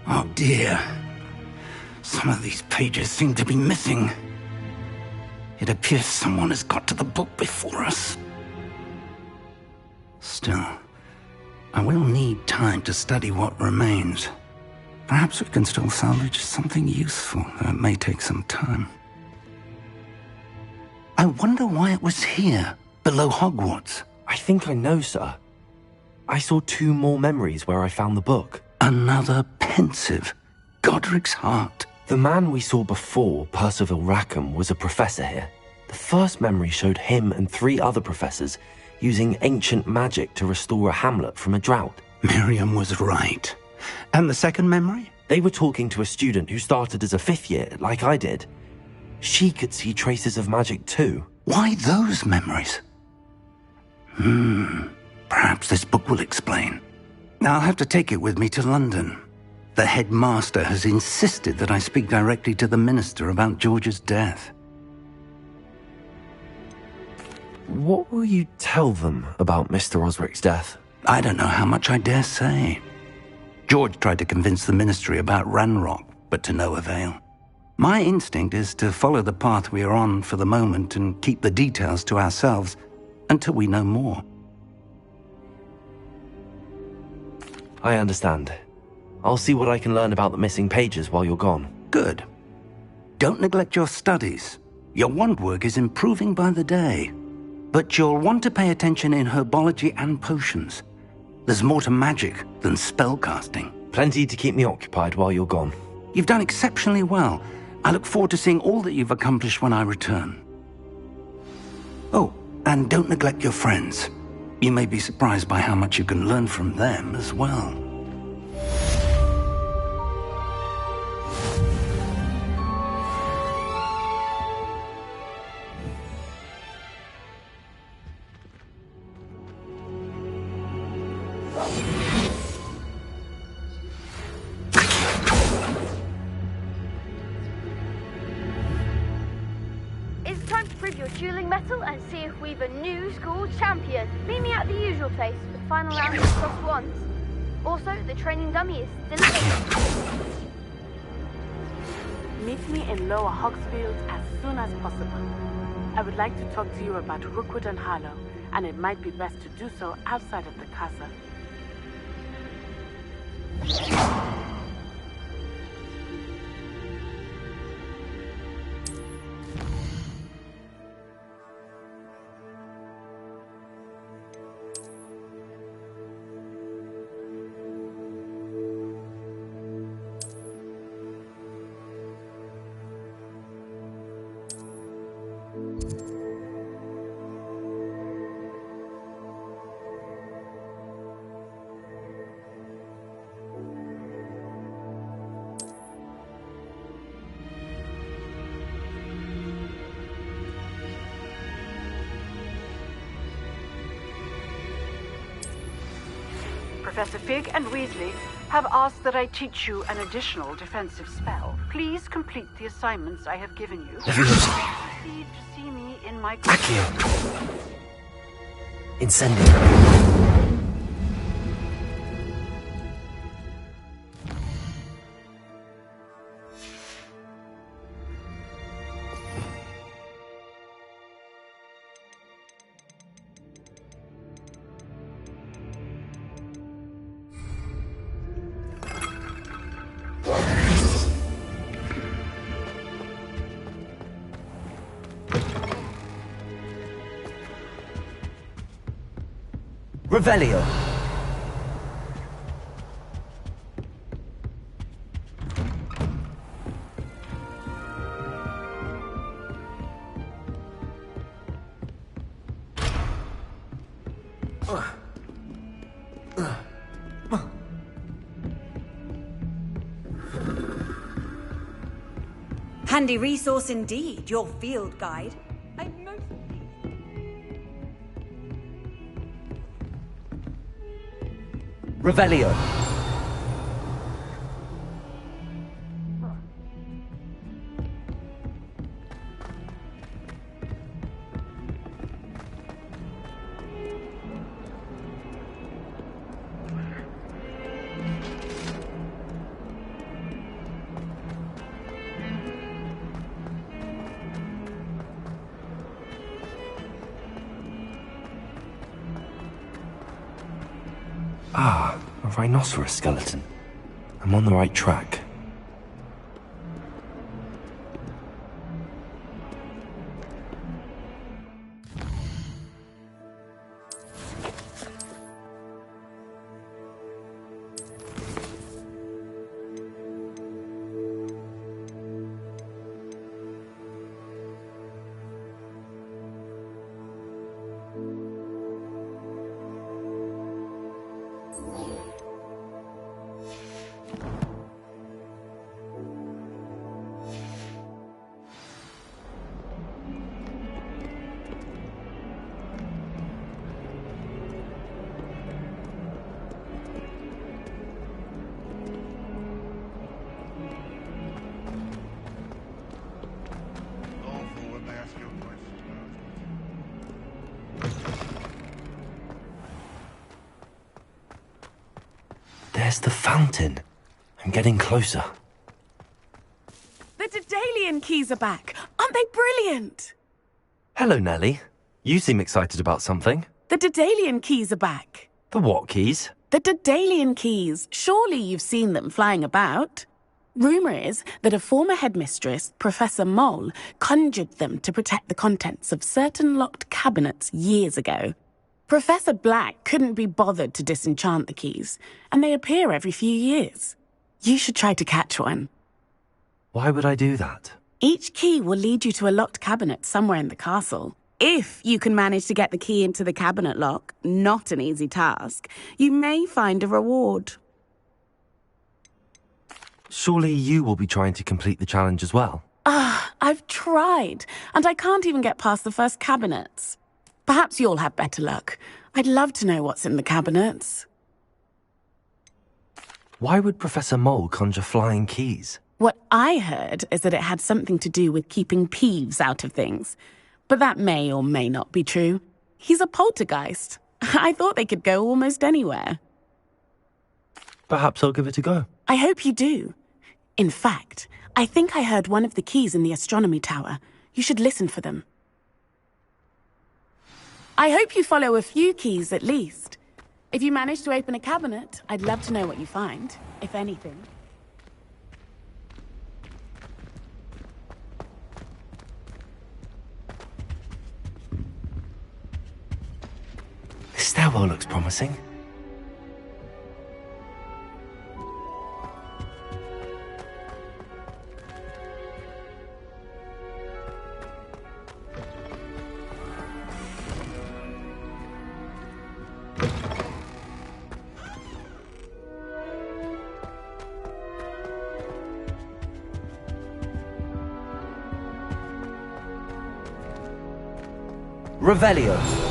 Oh dear. Some of these pages seem to be missing. It appears someone has got to the book before us. Still, I will need time to study what remains. Perhaps we can still salvage something useful, though it may take some time. I wonder why it was here, below Hogwarts. I think I know, sir. I saw 2 more memories where I found the book. Another pensive. Godric's heart. The man we saw before, Percival Rackham, was a professor here. The first memory showed him and 3 other professors using ancient magic to restore a hamlet from a drought. Miriam was right. And the second memory? They were talking to a student who started as a 5th year, like I did. She could see traces of magic too. Why those memories? Perhaps this book will explain. I'll have to take it with me to London. The headmaster has insisted that I speak directly to the minister about George's death. What will you tell them about Mr. Osric's death? I don't know how much I dare say. George tried to convince the ministry about Ranrock, but to no avail. My instinct is to follow the path we are on for the moment and keep the details to ourselves until we know more. I understand. I'll see what I can learn about the missing pages while you're gone. Good. Don't neglect your studies. Your wand work is improving by the day. But you'll want to pay attention in herbology and potions. There's more to magic than spellcasting. Plenty to keep me occupied while you're gone. You've done exceptionally well. I look forward to seeing all that you've accomplished when I return. Oh, and don't neglect your friends. You may be surprised by how much you can learn from them as well. It's time to prove your dueling mettle and see if we've a new school champion. Meet me at the usual place for the final round of cross wands. Also, the training dummy is still available. Meet me in Lower Hogsfield as soon as possible. I would like to talk to you about Rookwood and Harlow, and it might be best to do so outside of the castle. Professor Fig and Weasley have asked that I teach you an additional defensive spell. Please complete the assignments I have given you. Proceed to see me in my... Accio. Incendio. Revelio. Handy resource indeed, your field guide. Revelio. Ah, a rhinoceros skeleton. I'm on the right track. There's the fountain. I'm getting closer. The Daedalian keys are back. Aren't they brilliant? Hello, Nellie. You seem excited about something. The Daedalian keys are back. The what keys? The Daedalian keys. Surely you've seen them flying about. Rumour is that a former headmistress, Professor Mole, conjured them to protect the contents of certain locked cabinets years ago. Professor Black couldn't be bothered to disenchant the keys, and they appear every few years. You should try to catch one. Why would I do that? Each key will lead you to a locked cabinet somewhere in the castle. If you can manage to get the key into the cabinet lock, not an easy task, you may find a reward. Surely you will be trying to complete the challenge as well. I've tried, and I can't even get past the first cabinets. Perhaps you'll have better luck. I'd love to know what's in the cabinets. Why would Professor Mole conjure flying keys? What I heard is that it had something to do with keeping Peeves out of things. But that may or may not be true. He's a poltergeist. I thought they could go almost anywhere. Perhaps I'll give it a go. I hope you do. In fact, I think I heard one of the keys in the astronomy tower. You should listen for them. I hope you follow a few keys at least. If you manage to open a cabinet, I'd love to know what you find, if anything. The stairwell looks promising. Revelio.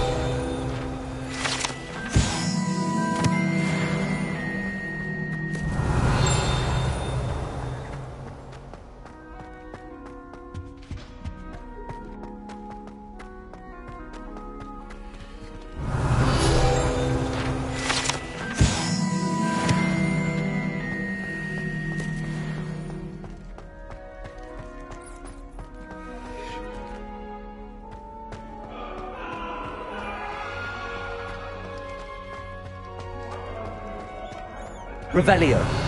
Revelio.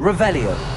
Revelio.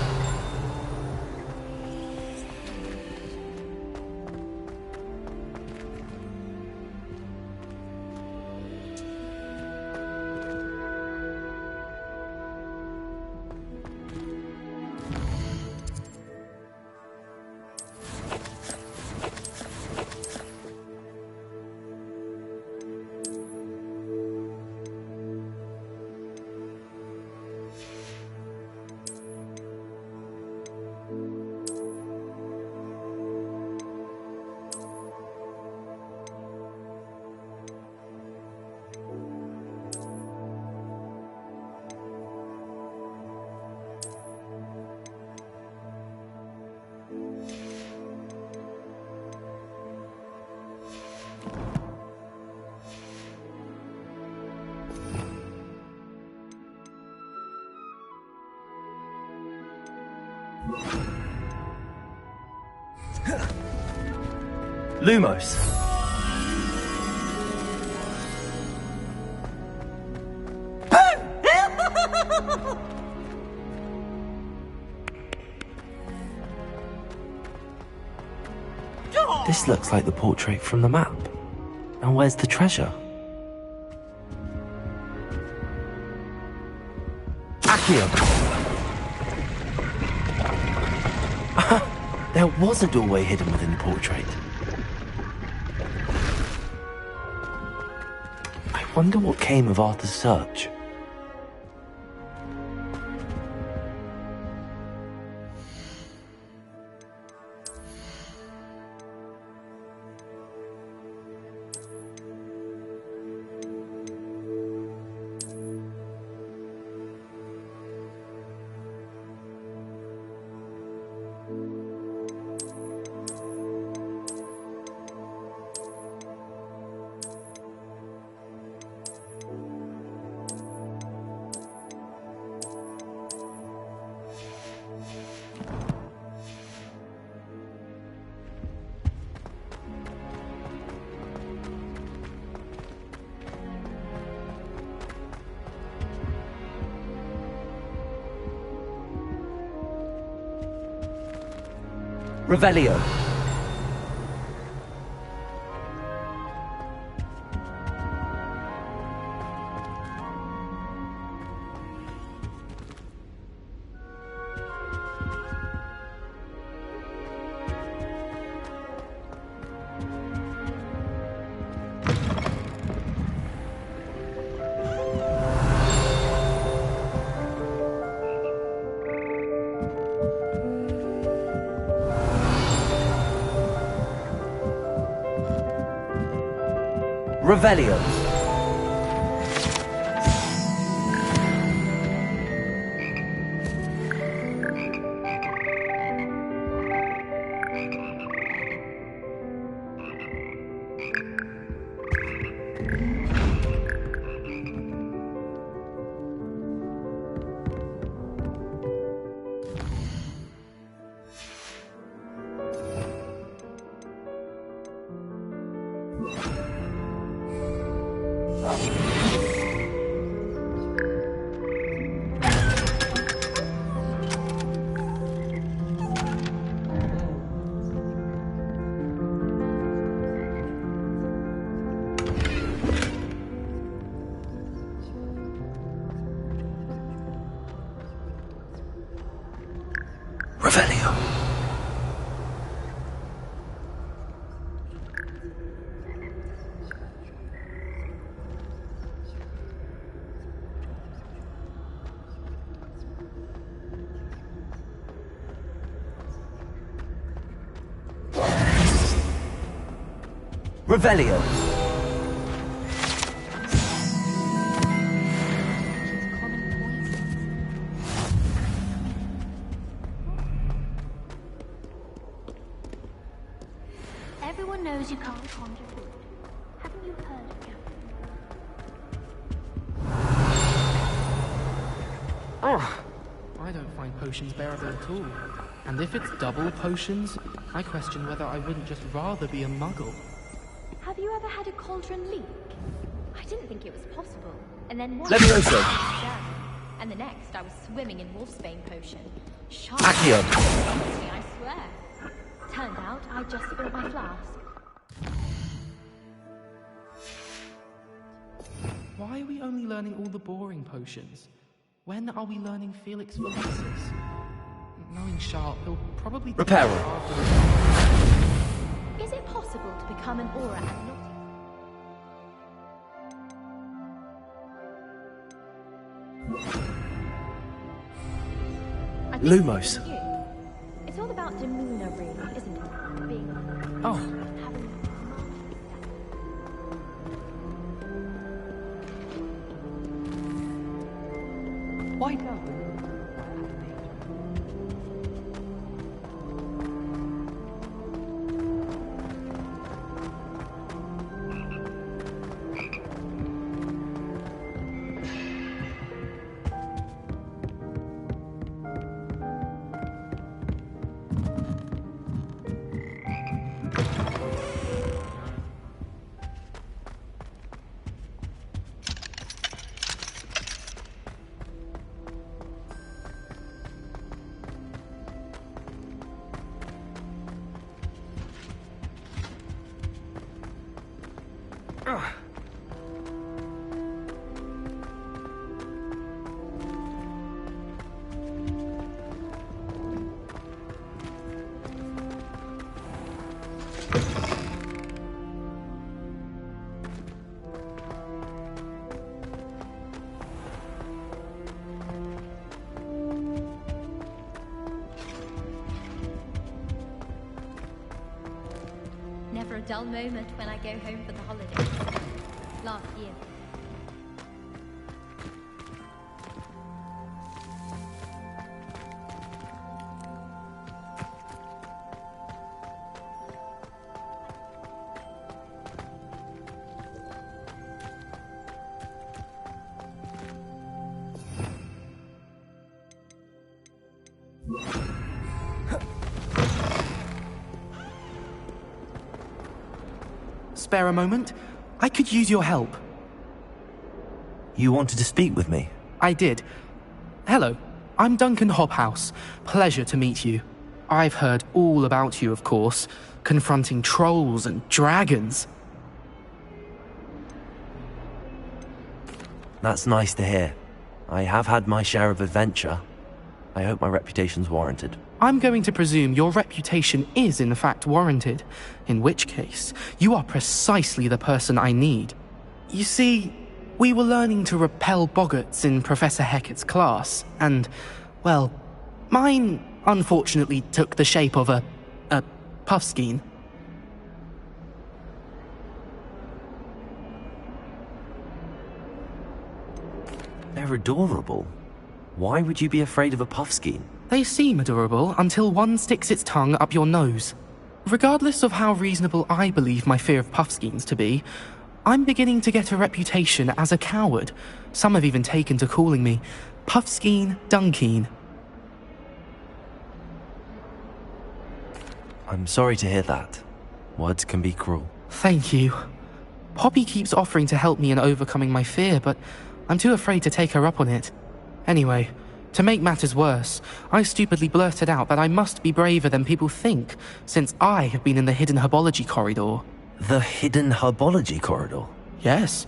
Lumos. This looks like the portrait from the map. And where's the treasure? Accio! There was a doorway hidden within the portrait. I wonder what came of Arthur's search. Revelio. Revelio. Revelio. Revelio. Everyone knows you can't conjure food. Haven't you heard of Captain? Oh, I don't find potions bearable at all. And if it's double potions, I question whether I wouldn't just rather be a muggle. Have you ever had a cauldron leak? I didn't think it was possible. And then one Levioso. and the next I was swimming in Wolfsbane potion. Sharp. Accio. I swear. Turned out I just spilled my flask. Why are we only learning all the boring potions? When are we learning Felix Felicis? Knowing Sharp, he'll probably... Reparo. Is it possible to become an aura and not... Lumos. It's all about demeanor, really, isn't it? Being... Oh. Why not? Never a dull moment when I go home for the holidays. Last year. Spare a moment? I could use your help. You wanted to speak with me? I did. Hello, I'm Duncan Hobhouse. Pleasure to meet you. I've heard all about you, of course, confronting trolls and dragons. That's nice to hear. I have had my share of adventure. I hope my reputation's warranted. I'm going to presume your reputation is in fact warranted, in which case, you are precisely the person I need. You see, we were learning to repel boggarts in Professor Hecat's class, and, well, mine unfortunately took the shape of a puffskein. They're adorable. Why would you be afraid of a puffskein? They seem adorable until one sticks its tongue up your nose. Regardless of how reasonable I believe my fear of puffskeins to be, I'm beginning to get a reputation as a coward. Some have even taken to calling me Puffskein Dunkeen. I'm sorry to hear that. Words can be cruel. Thank you. Poppy keeps offering to help me in overcoming my fear, but I'm too afraid to take her up on it. Anyway, to make matters worse, I stupidly blurted out that I must be braver than people think, since I have been in the hidden herbology corridor. The hidden herbology corridor? Yes.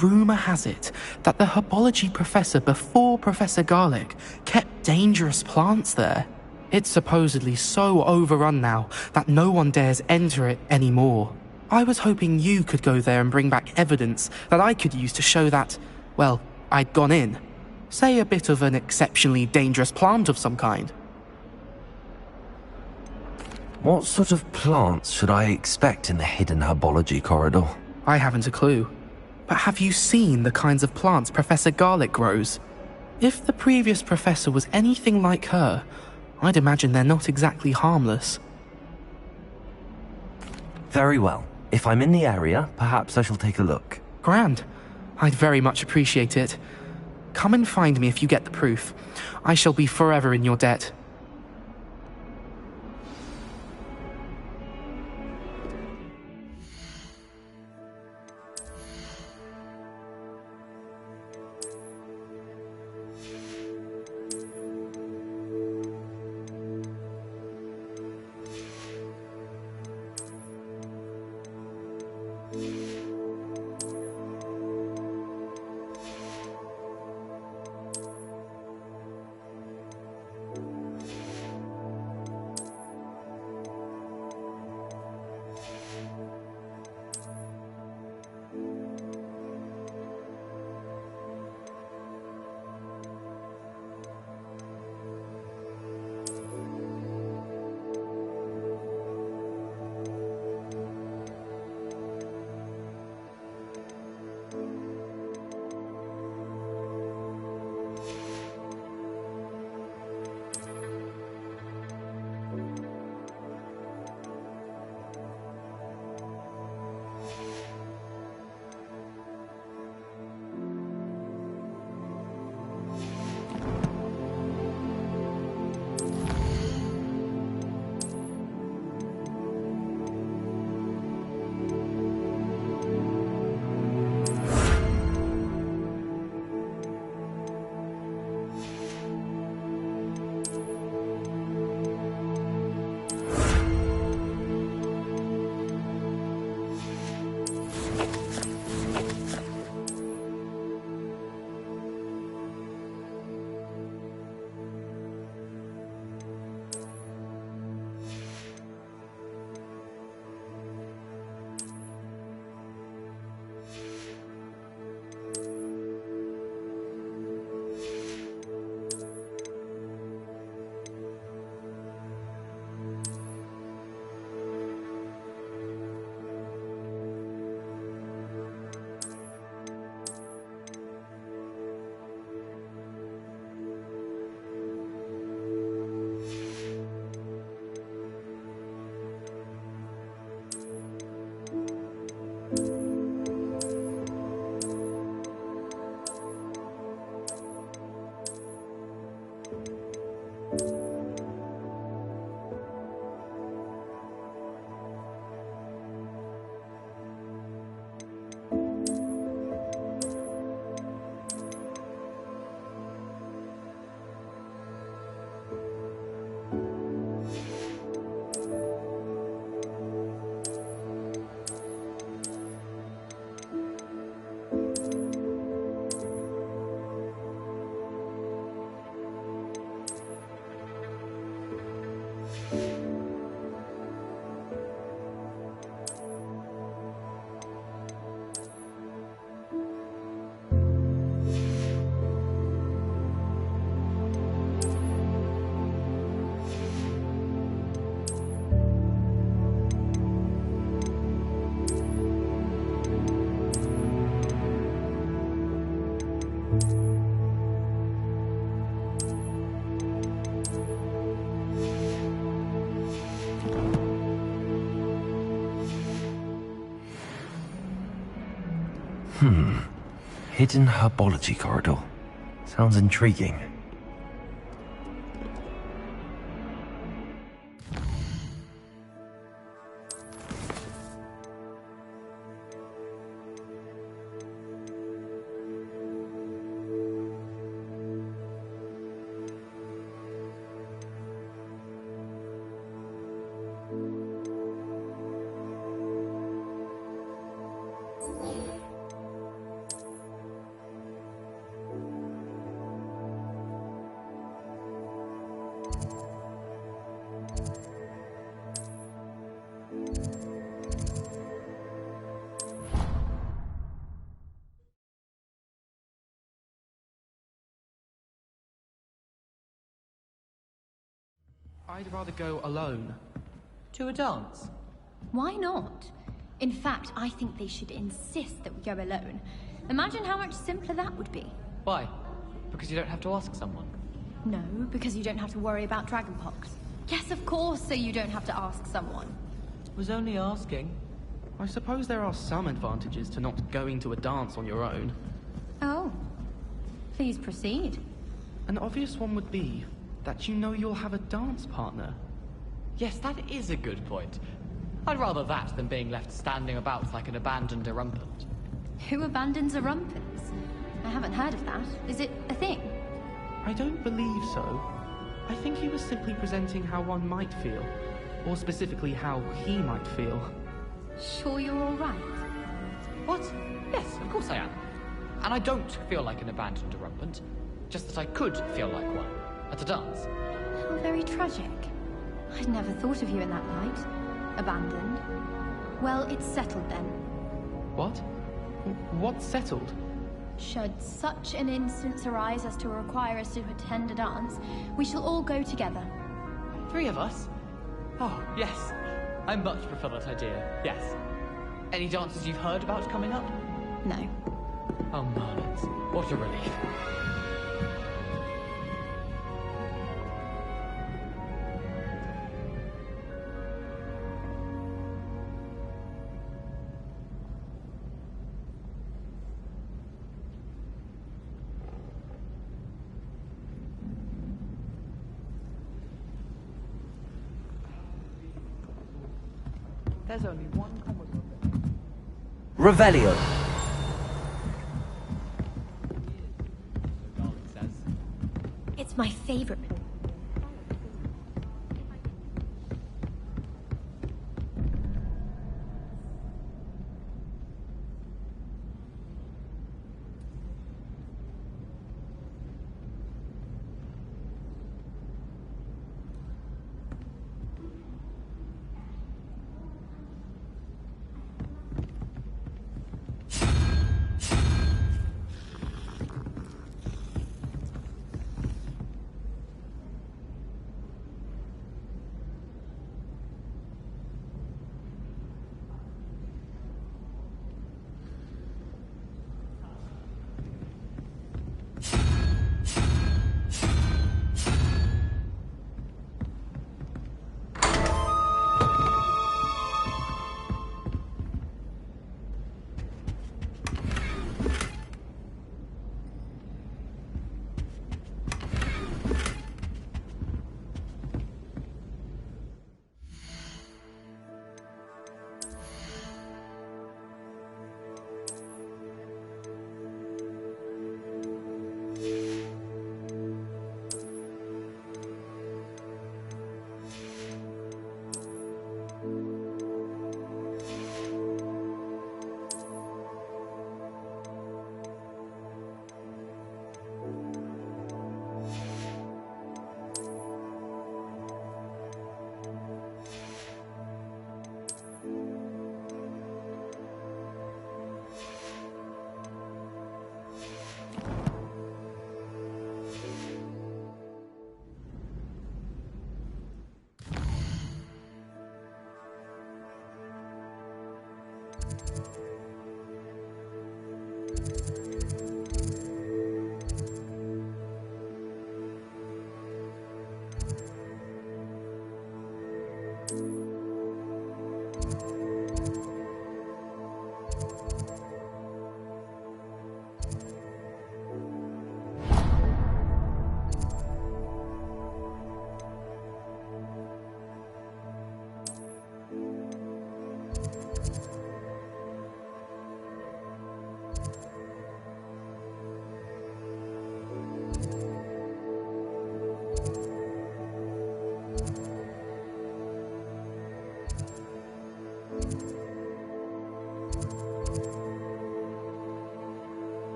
Rumour has it that the herbology professor before Professor Garlic kept dangerous plants there. It's supposedly so overrun now that no one dares enter it anymore. I was hoping you could go there and bring back evidence that I could use to show that, well, I'd gone in. Say a bit of an exceptionally dangerous plant of some kind. What sort of plants should I expect in the hidden herbology corridor? I haven't a clue. But have you seen the kinds of plants Professor Garlic grows? If the previous professor was anything like her, I'd imagine they're not exactly harmless. Very well. If I'm in the area, perhaps I shall take a look. Grand. I'd very much appreciate it. Come and find me if you get the proof. I shall be forever in your debt. Hidden herbology corridor. Sounds intriguing. I'd rather go alone. To a dance? Why not? In fact, I think they should insist that we go alone. Imagine how much simpler that would be. Why? Because you don't have to ask someone. No, because you don't have to worry about dragonpox. Yes, of course, so you don't have to ask someone. Was only asking. I suppose there are some advantages to not going to a dance on your own. Oh. Please proceed. An obvious one would be that you know you'll have a dance partner. Yes, that is a good point. I'd rather that than being left standing about like an abandoned erumpent. Who abandons erumpents? I haven't heard of that. Is it a thing? I don't believe so. I think he was simply presenting how one might feel. Or specifically how he might feel. Sure you're all right? What? Yes, of course I am. And I don't feel like an abandoned erumpent. Just that I could feel like one. At a dance. How very tragic. I'd never thought of you in that light. Abandoned. Well, it's settled then. What? What's settled? Should such an instance arise as to require us to attend a dance, we shall all go together. 3 of us? Oh, yes. I much prefer that idea, yes. Any dances you've heard about coming up? No. Oh, Marlins. What a relief. There's only one common. Revelio. It's my favorite.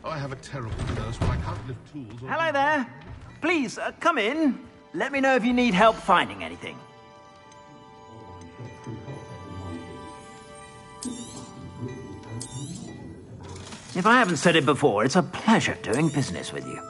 I have a terrible thirst when I can't lift tools or... Hello there. Please, come in. Let me know if you need help finding anything. If I haven't said it before, it's a pleasure doing business with you.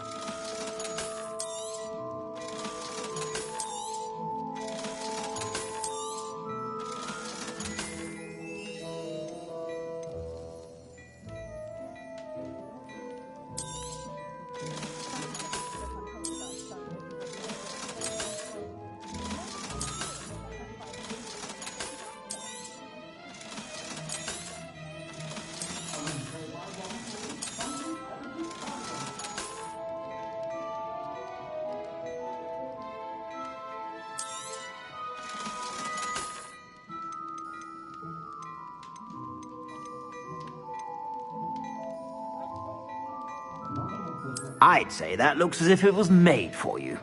I'd say that looks as if it was made for you.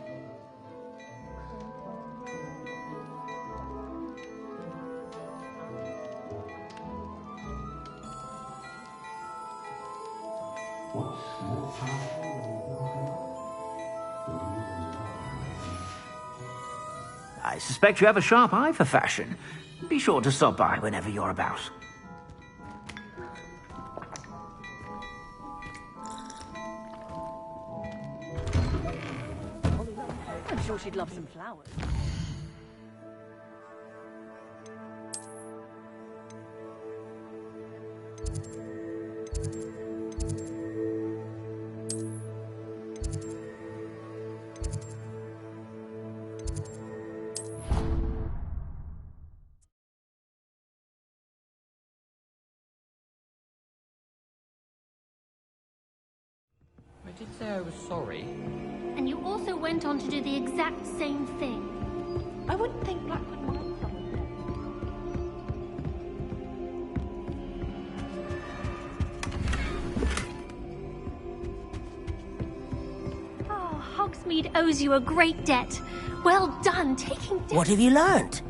I suspect you have a sharp eye for fashion. Be sure to stop by whenever you're about. I'm sure she'd love some flowers. I did say I was sorry. And you also went on to do the exact same thing. I wouldn't think Black would mind someone. Oh, Hogsmeade owes you a great debt. Well done, taking debt. What have you learned?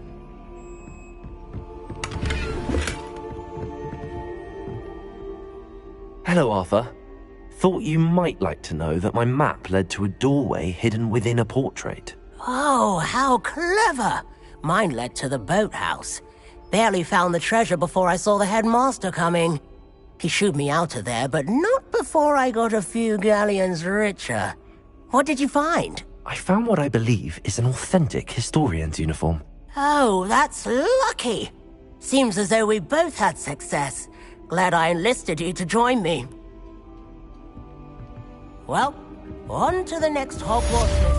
Hello, Arthur. Thought you might like to know that my map led to a doorway hidden within a portrait. Oh, how clever! Mine led to the boathouse. Barely found the treasure before I saw the headmaster coming. He shooed me out of there, but not before I got a few galleons richer. What did you find? I found what I believe is an authentic historian's uniform. Oh, that's lucky. Seems as though we both had success. Glad I enlisted you to join me. Well, on to the next Hogwarts mystery.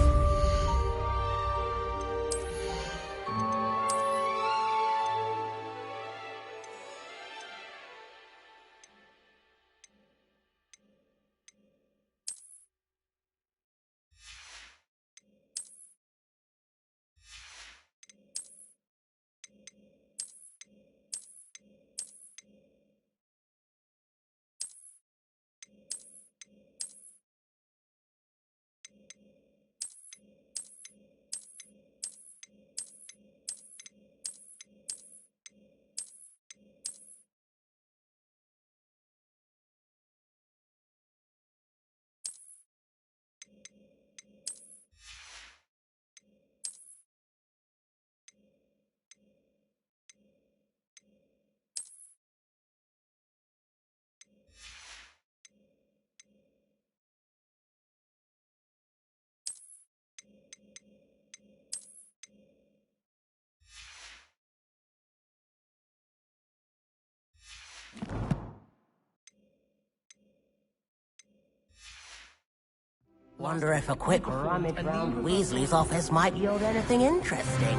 Wonder if a quick rummage around Weasley's office might yield anything interesting.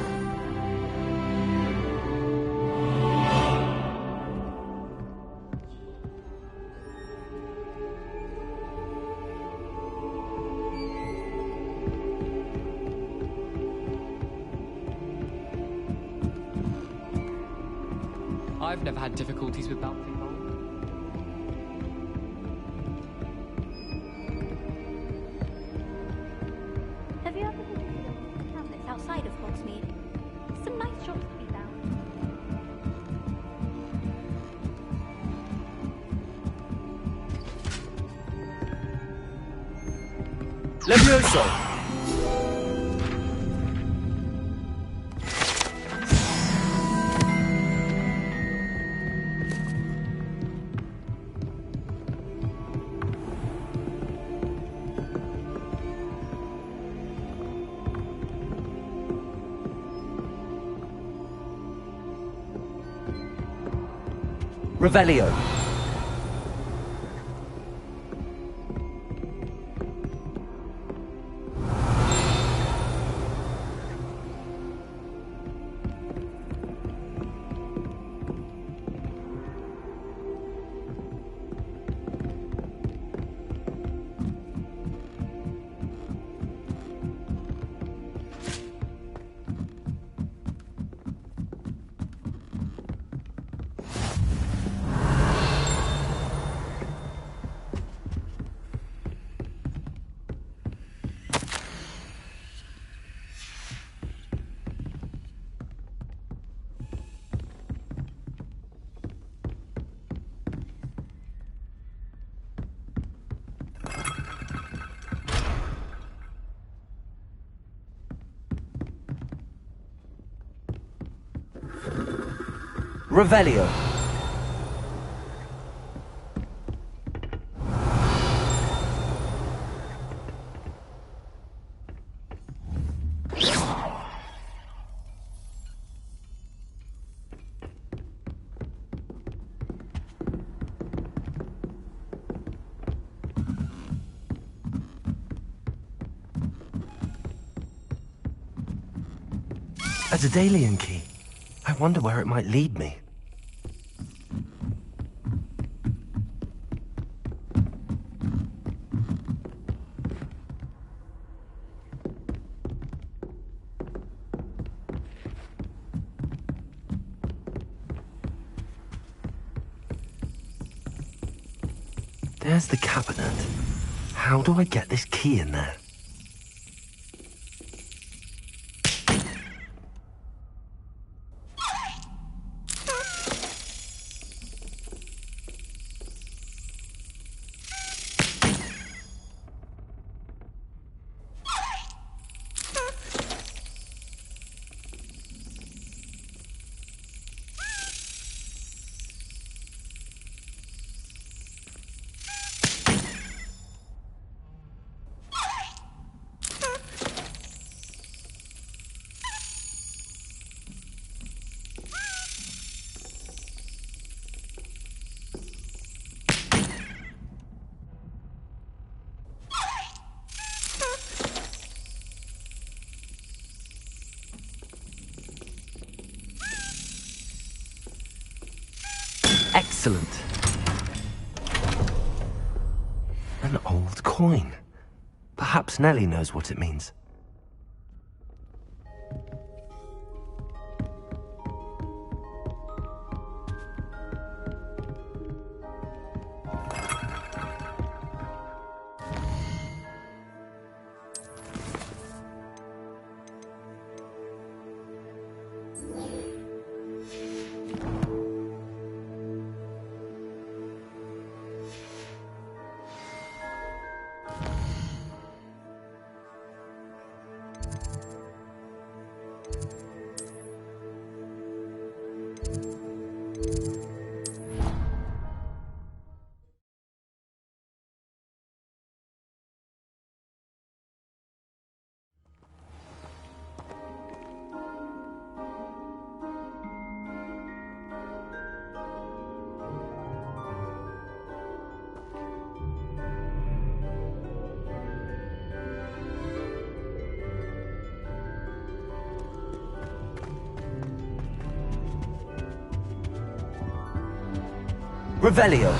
I've never had difficulties with bouncing balls. Have you ever visited tablets outside of Hogsmeade? Some nice shops to be found. Levioso! Revelio. Revelio. A Daedalian key. I wonder where it might lead me. There's the cabinet. How do I get this key in there? Excellent. An old coin. Perhaps Nellie knows what it means. Revelio.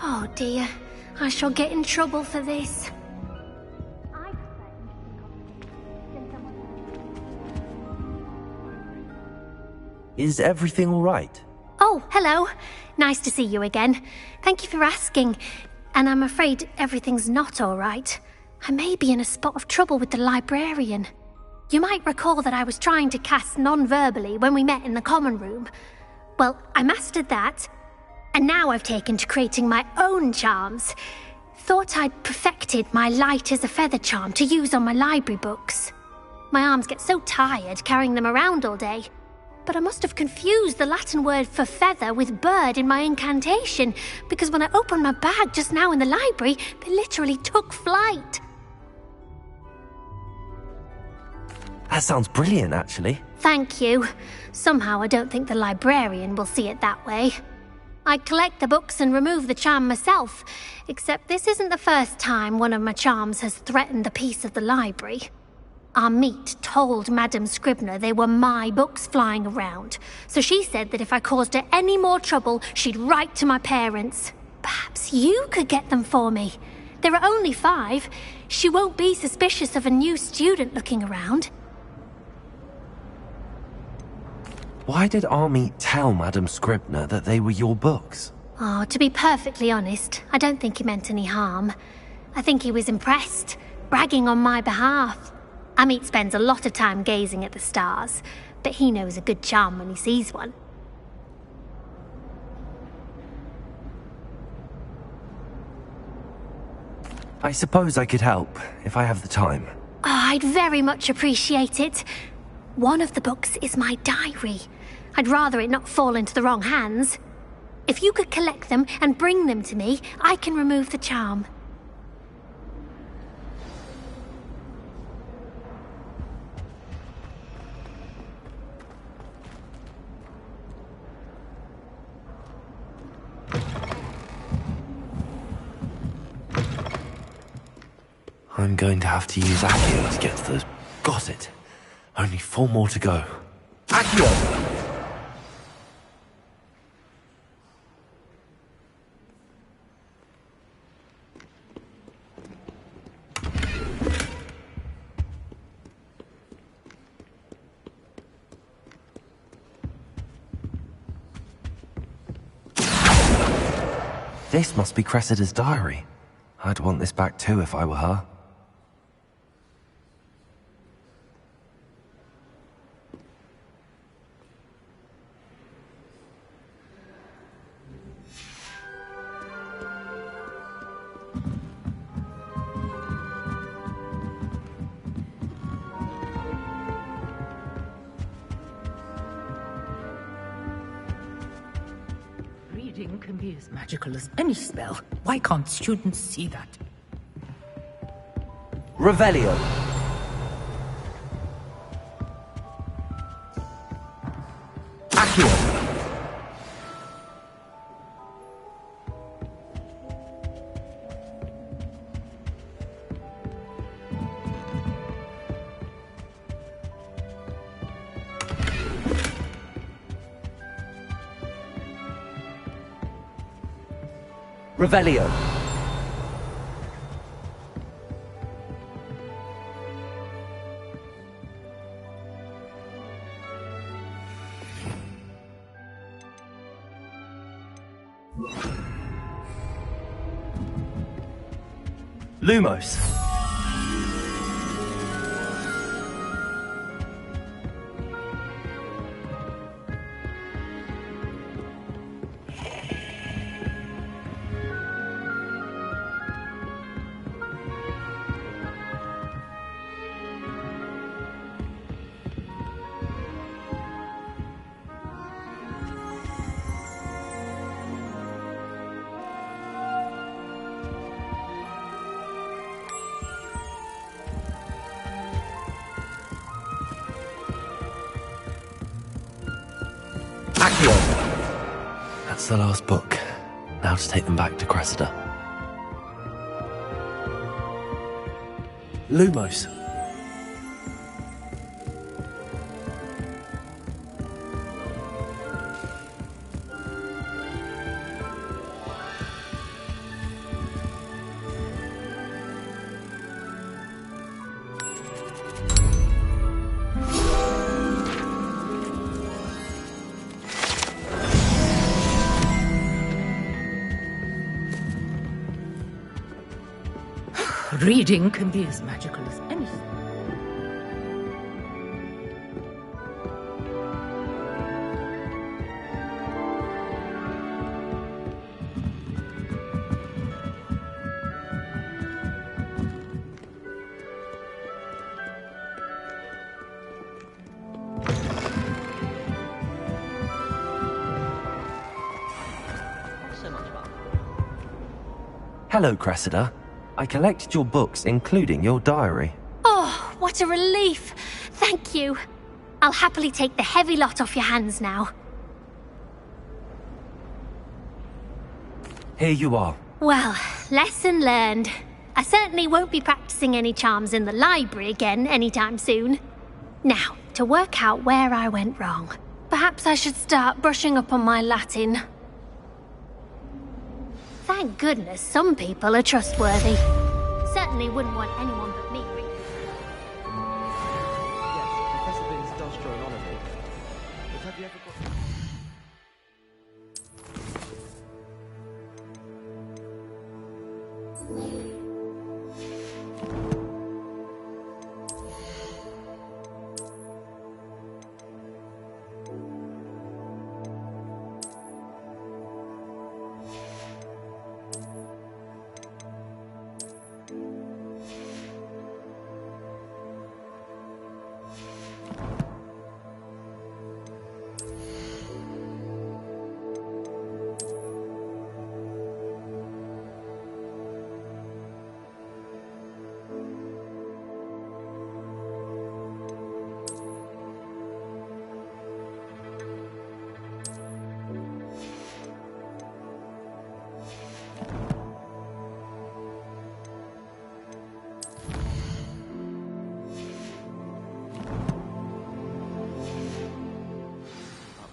Oh dear, I shall get in trouble for this. Is everything all right? Oh, hello. Nice to see you again. Thank you for asking. And I'm afraid everything's not all right. I may be in a spot of trouble with the librarian. You might recall that I was trying to cast non-verbally when we met in the common room. Well, I mastered that, and now I've taken to creating my own charms. Thought I'd perfected my light as a feather charm to use on my library books. My arms get so tired carrying them around all day. But I must have confused the Latin word for feather with bird in my incantation, because when I opened my bag just now in the library, they literally took flight. That sounds brilliant, actually. Thank you. Somehow I don't think the librarian will see it that way. I collect the books and remove the charm myself, except this isn't the first time one of my charms has threatened the peace of the library. Our meet told Madame Scribner they were my books flying around, so she said that if I caused her any more trouble, she'd write to my parents. Perhaps you could get them for me. There are only 5. She won't be suspicious of a new student looking around. Why did Army tell Madame Scribner that they were your books? Oh, to be perfectly honest, I don't think he meant any harm. I think he was impressed, bragging on my behalf. Amit spends a lot of time gazing at the stars, but he knows a good charm when he sees one. I suppose I could help, if I have the time. Oh, I'd very much appreciate it. One of the books is my diary. I'd rather it not fall into the wrong hands. If you could collect them and bring them to me, I can remove the charm. I'm going to have to use Accio to get to those. Got it. Only 4 more to go. Accio! This must be Cressida's diary. I'd want this back too if I were her. Reading can be as magical as any spell. Why can't students see that? Revelio. Accio. Revelio. Lumos. That's the last book. Now to take them back to Cressida. Lumos. Reading can be as magical as anything. Hello, Cressida. I collected your books, including your diary. Oh, what a relief. Thank you. I'll happily take the heavy lot off your hands now. Here you are. Well, lesson learned. I certainly won't be practicing any charms in the library again anytime soon. Now, to work out where I went wrong. Perhaps I should start brushing up on my Latin. Thank goodness some people are trustworthy. Certainly wouldn't want anyone but me reading. Yes, Professor Binns does join on a bit. But have you ever got...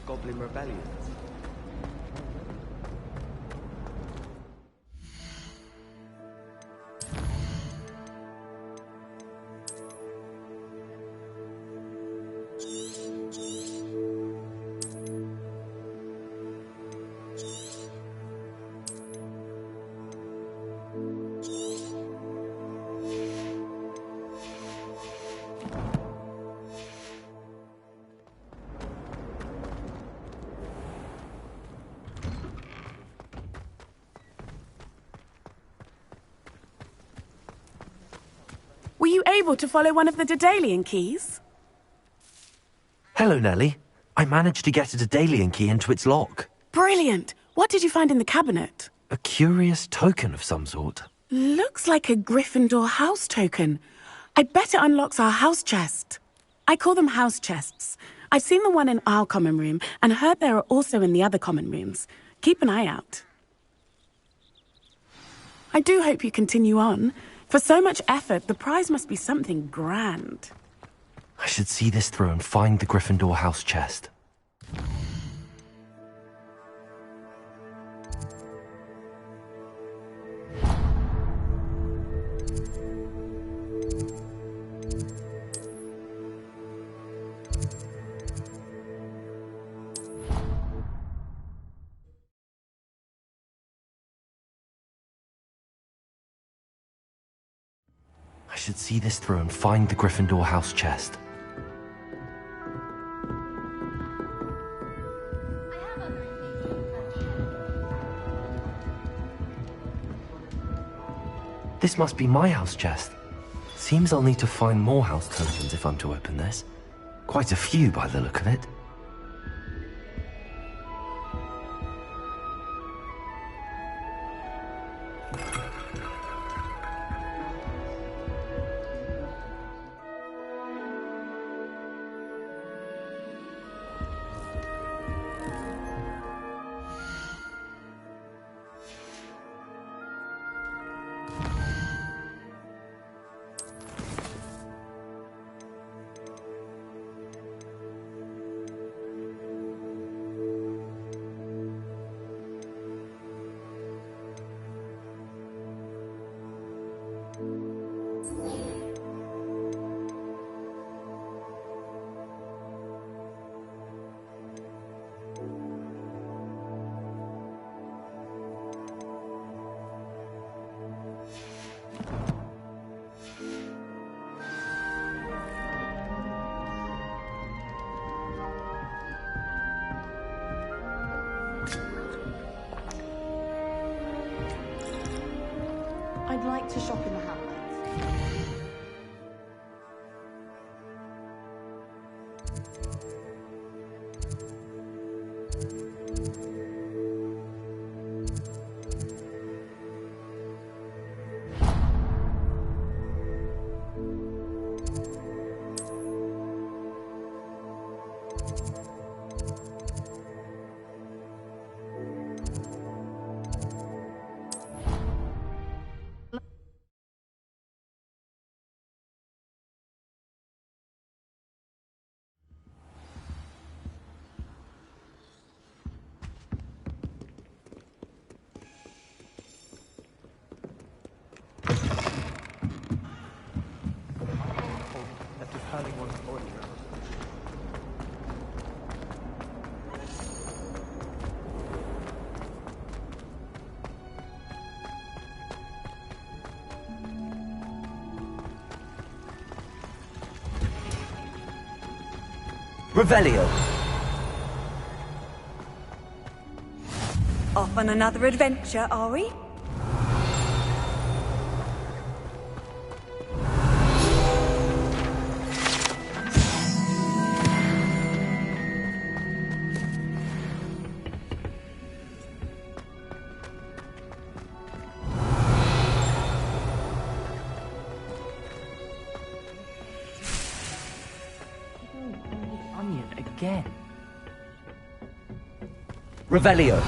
Goblin rebellions. Were you able to follow one of the Daedalian keys? Hello, Nellie. I managed to get a Daedalian key into its lock. Brilliant! What did you find in the cabinet? A curious token of some sort. Looks like a Gryffindor house token. I bet it unlocks our house chest. I call them house chests. I've seen the one in our common room and heard there are also in the other common rooms. Keep an eye out. I do hope you continue on. For so much effort, the prize must be something grand. I should see this through and find the Gryffindor house chest. I should see this through and find the Gryffindor house chest. This must be my house chest. Seems I'll need to find more house tokens if I'm to open this. Quite a few by the look of it. I'd like to shop in the Hamlet. Revelio. Off on another adventure, are we? Again. Revelio.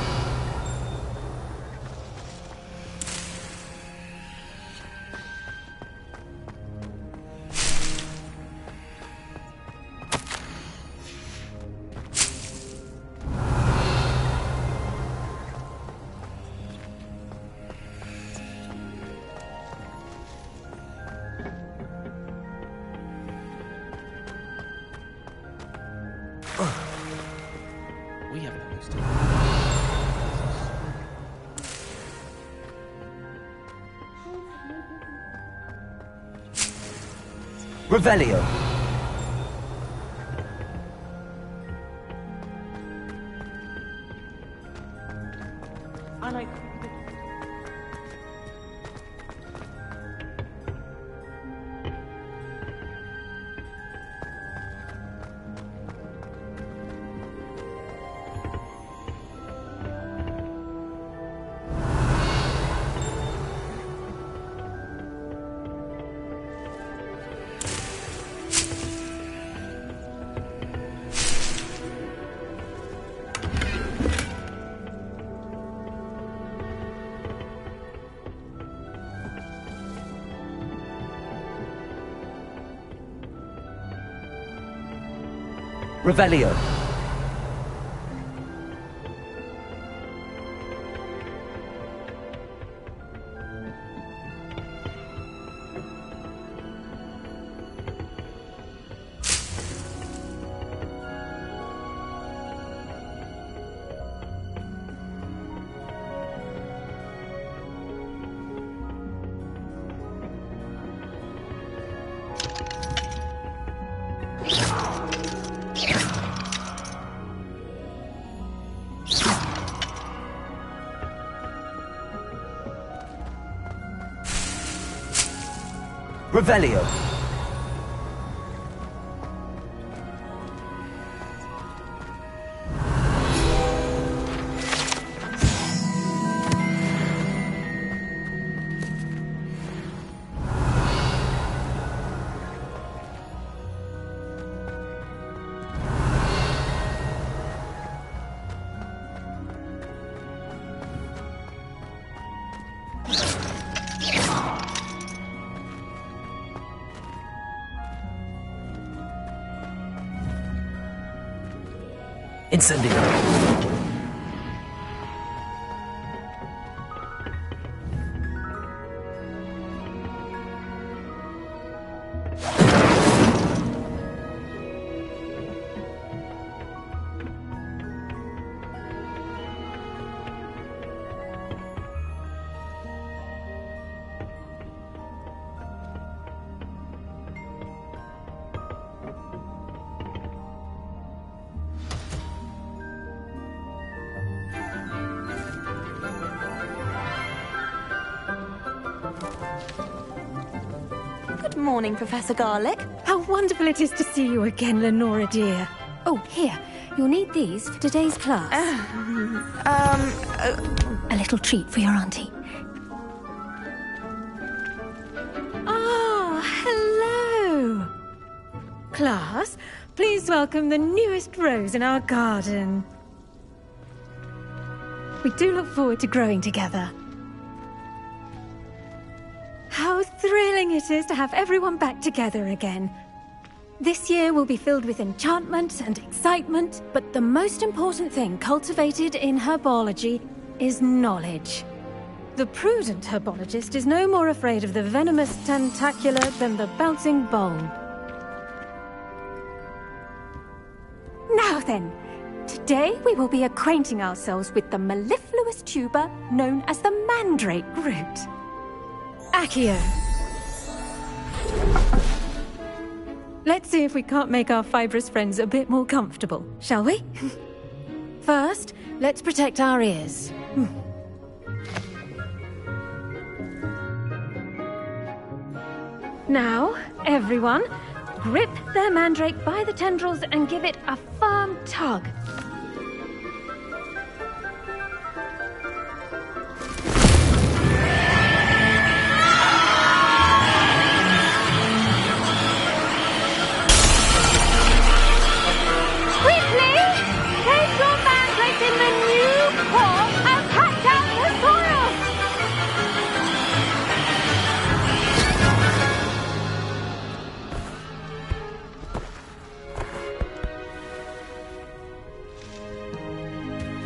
We have the most. Revelio. And I... Revelio. Revelio. Incendio. Good morning, Professor Garlic. How wonderful it is to see you again, Lenora dear. Oh, here. You'll need these for today's class. A little treat for your auntie. Ah, hello. Class, please welcome the newest rose in our garden. We do look forward to growing together. How thrilling it is to have everyone back together again. This year will be filled with enchantment and excitement, but the most important thing cultivated in herbology is knowledge. The prudent herbologist is no more afraid of the venomous tentacula than the bouncing bulb. Now then, today we will be acquainting ourselves with the mellifluous tuber known as the mandrake root. Accio. Let's see if we can't make our fibrous friends a bit more comfortable, shall we? First, let's protect our ears. Now, everyone, grip their mandrake by the tendrils and give it a firm tug.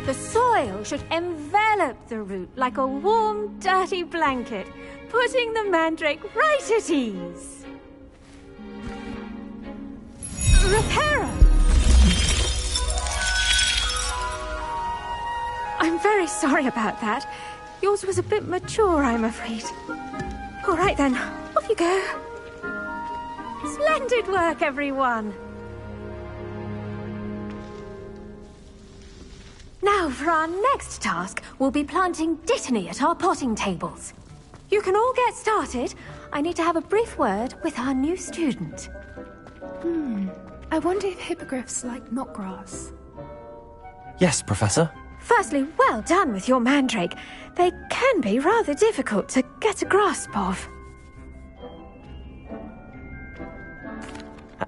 The soil should envelop the root like a warm, dirty blanket, putting the mandrake right at ease. Reparo! I'm very sorry about that. Yours was a bit mature, I'm afraid. All right then, off you go. Splendid work, everyone. Now, for our next task, we'll be planting Dittany at our potting tables. You can all get started. I need to have a brief word with our new student. I wonder if hippogriffs like knotgrass. Yes, Professor. Firstly, well done with your mandrake. They can be rather difficult to get a grasp of.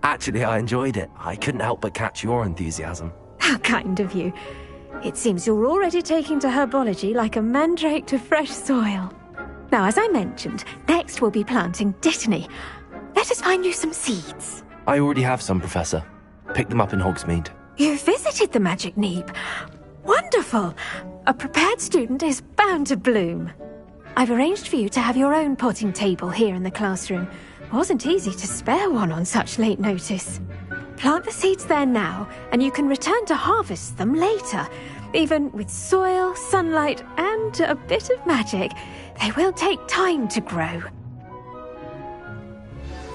Actually, I enjoyed it. I couldn't help but catch your enthusiasm. How kind of you. It seems you're already taking to herbology like a mandrake to fresh soil. Now, as I mentioned, next we'll be planting Dittany. Let us find you some seeds. I already have some, Professor. Picked them up in Hogsmeade. You visited the Magic Neep. Wonderful! A prepared student is bound to bloom. I've arranged for you to have your own potting table here in the classroom. Wasn't easy to spare one on such late notice. Plant the seeds there now, and you can return to harvest them later. Even with soil, sunlight, and a bit of magic, they will take time to grow.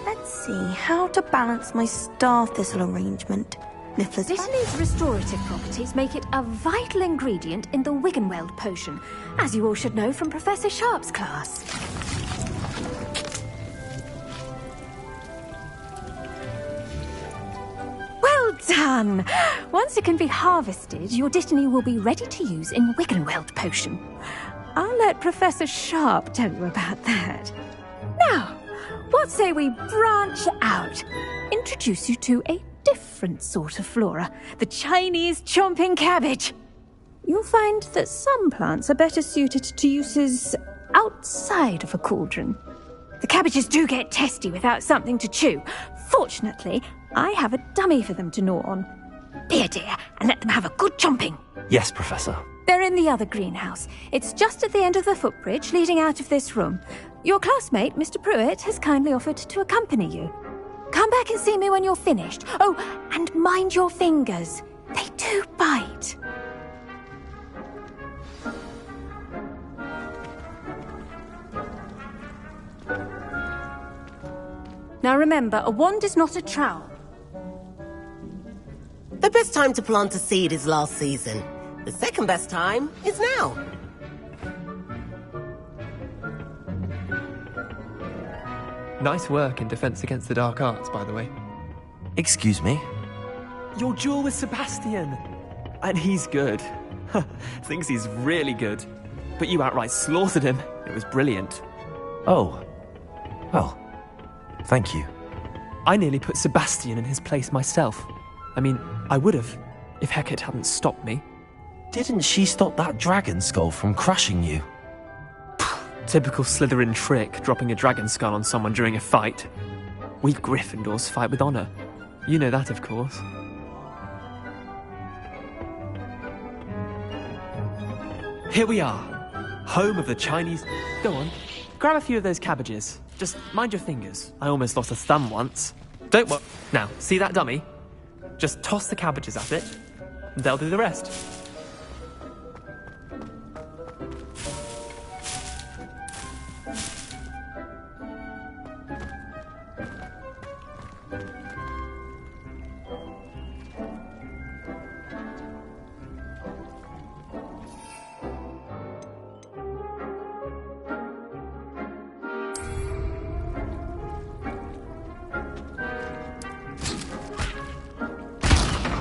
Let's see how to balance my star thistle arrangement. Dittany's restorative properties make it a vital ingredient in the Wiggenweld potion, as you all should know from Professor Sharp's class. Well done! Once it can be harvested, your Dittany will be ready to use in Wiggenweld potion. I'll let Professor Sharp tell you about that. Now, what say we branch out? Introduce you to a different sort of flora, the Chinese chomping cabbage. You'll find that some plants are better suited to uses outside of a cauldron. The cabbages do get testy without something to chew. Fortunately, I have a dummy for them to gnaw on. Be a dear and let them have a good chomping. Yes, Professor. They're in the other greenhouse. It's just at the end of the footbridge leading out of this room. Your classmate, Mr. Pruitt, has kindly offered to accompany you. Come back and see me when you're finished. Oh, and mind your fingers. They do bite. Now remember, a wand is not a trowel. The best time to plant a seed is last season. The second best time is now. Nice work in Defense Against the Dark Arts, by the way. Excuse me? Your duel with Sebastian! And he's good. Thinks he's really good. But you outright slaughtered him. It was brilliant. Oh. Well, thank you. I nearly put Sebastian in his place myself. I mean, I would have, if Hecate hadn't stopped me. Didn't she stop that dragon skull from crushing you? Typical Slytherin trick, dropping a dragon skull on someone during a fight. We Gryffindors fight with honor. You know that, of course. Here we are, home of the Chinese... Go on, grab a few of those cabbages. Just mind your fingers. I almost lost a thumb once. Don't worry. Now, see that dummy? Just toss the cabbages at it, and they'll do the rest.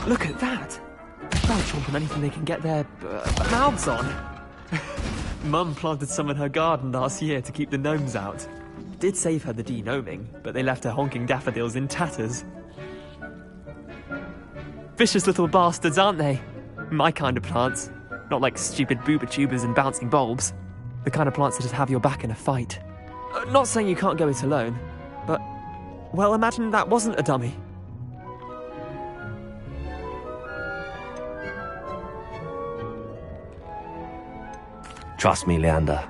Look at that! They'll chomp on anything they can get their mouths on. Mum planted some in her garden last year to keep the gnomes out. Did save her the de-gnoming, but they left her honking daffodils in tatters. Vicious little bastards, aren't they? My kind of plants. Not like stupid booba tubers and bouncing bulbs. The kind of plants that just have your back in a fight. Not saying you can't go it alone, but... well, imagine that wasn't a dummy. Trust me, Leander.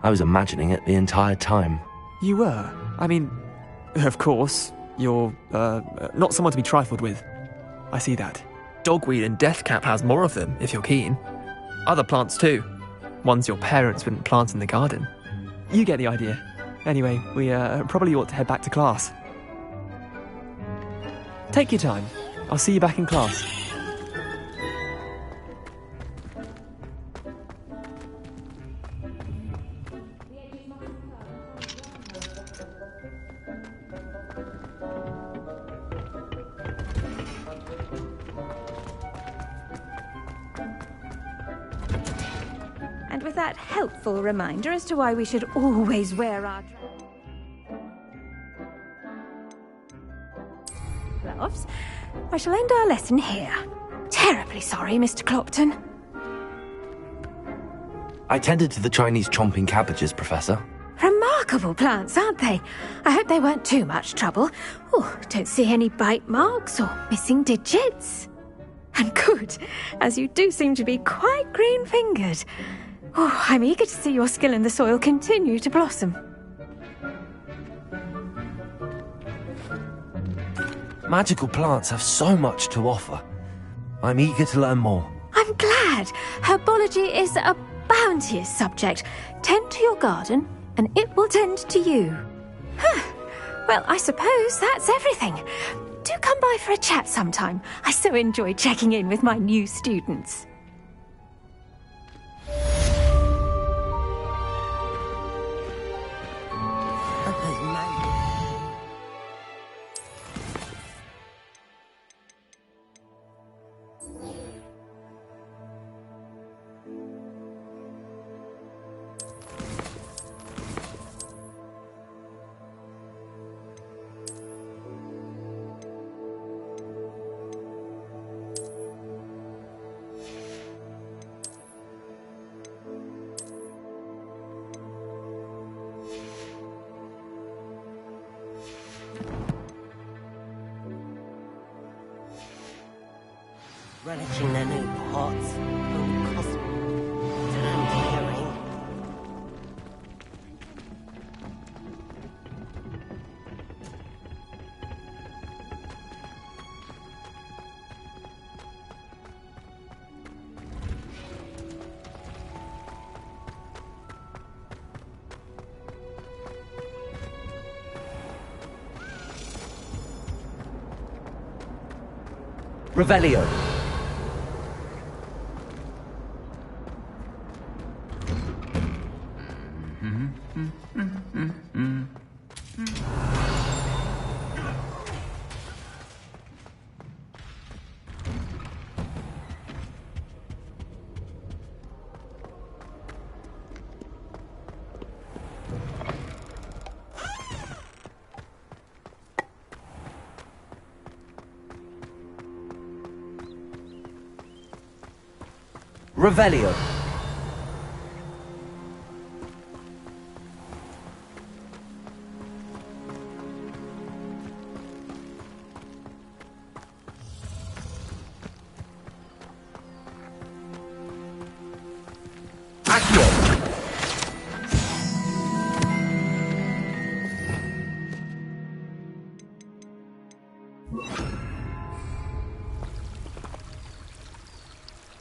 I was imagining it the entire time. You were? I mean, of course, you're, not someone to be trifled with. I see that. Dogweed and deathcap has more of them, if you're keen. Other plants too. Ones your parents wouldn't plant in the garden. You get the idea. Anyway, we, probably ought to head back to class. Take your time. I'll see you back in class. And with that helpful reminder as to why we should always wear our gloves, I shall end our lesson here. Terribly sorry, Mr. Clopton. I tended to the Chinese chomping cabbages, Professor. Remarkable plants, aren't they? I hope they weren't too much trouble. Oh, don't see any bite marks or missing digits. And good, as you do seem to be quite green-fingered. Oh, I'm eager to see your skill in the soil continue to blossom. Magical plants have so much to offer. I'm eager to learn more. I'm glad. Herbology is a bounteous subject. Tend to your garden, and it will tend to you. Well, I suppose that's everything. Do come by for a chat sometime. I so enjoy checking in with my new students. Relishing their new pots. Only cost damn hearing. Revelio. Revelio.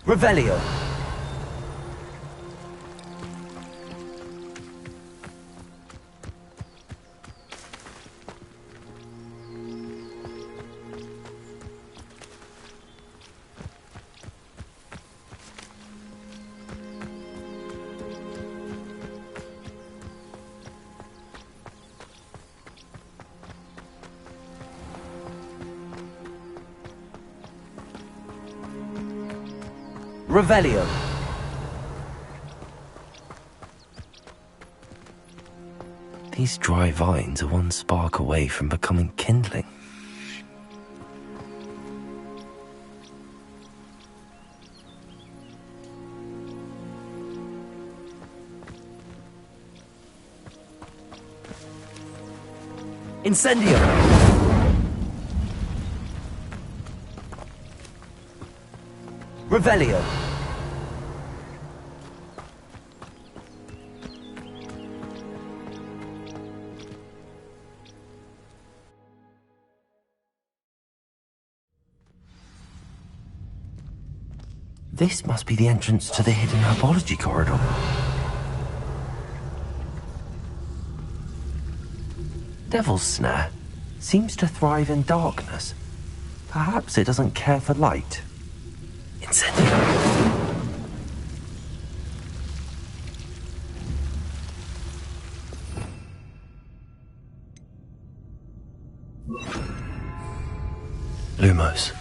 Revelio. Revelio. These dry vines are one spark away from becoming kindling. Incendio. Revelio. This must be the entrance to the hidden herbology corridor. Devil's Snare seems to thrive in darkness. Perhaps it doesn't care for light. Incendio. Lumos.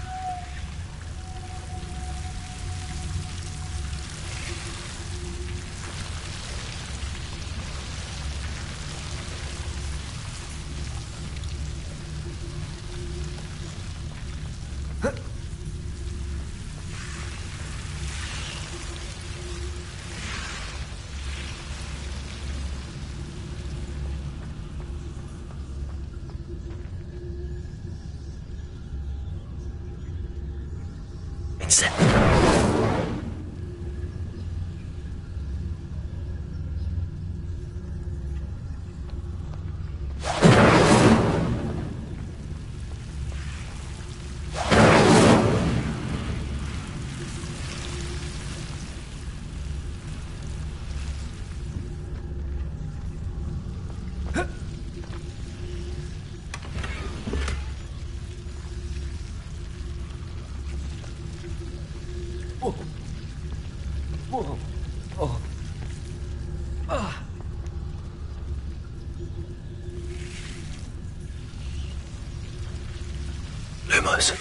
Lumos.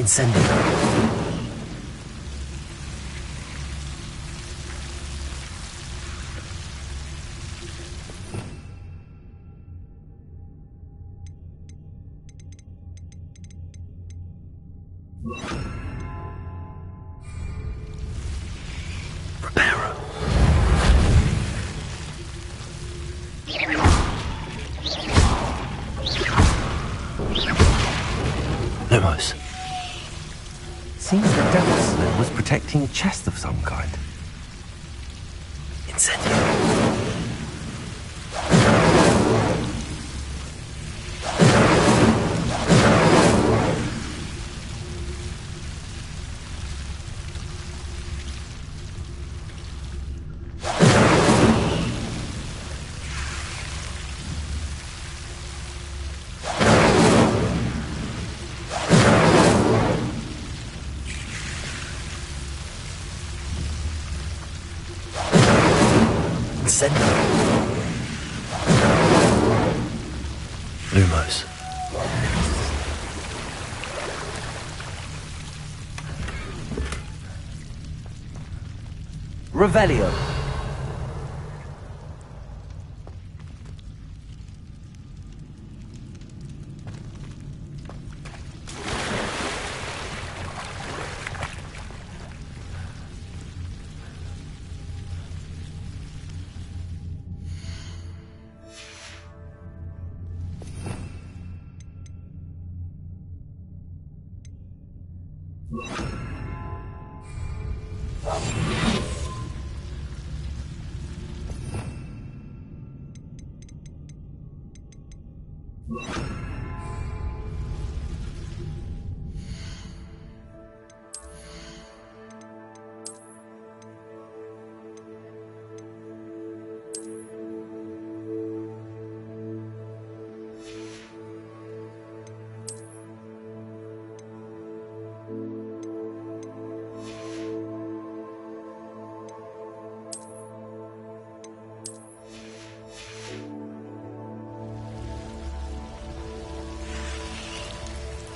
Incendio. Reparo. Lumos. Seems the Devil's Snare was protecting a chest of some kind. Incendio. Lumos. Revelio.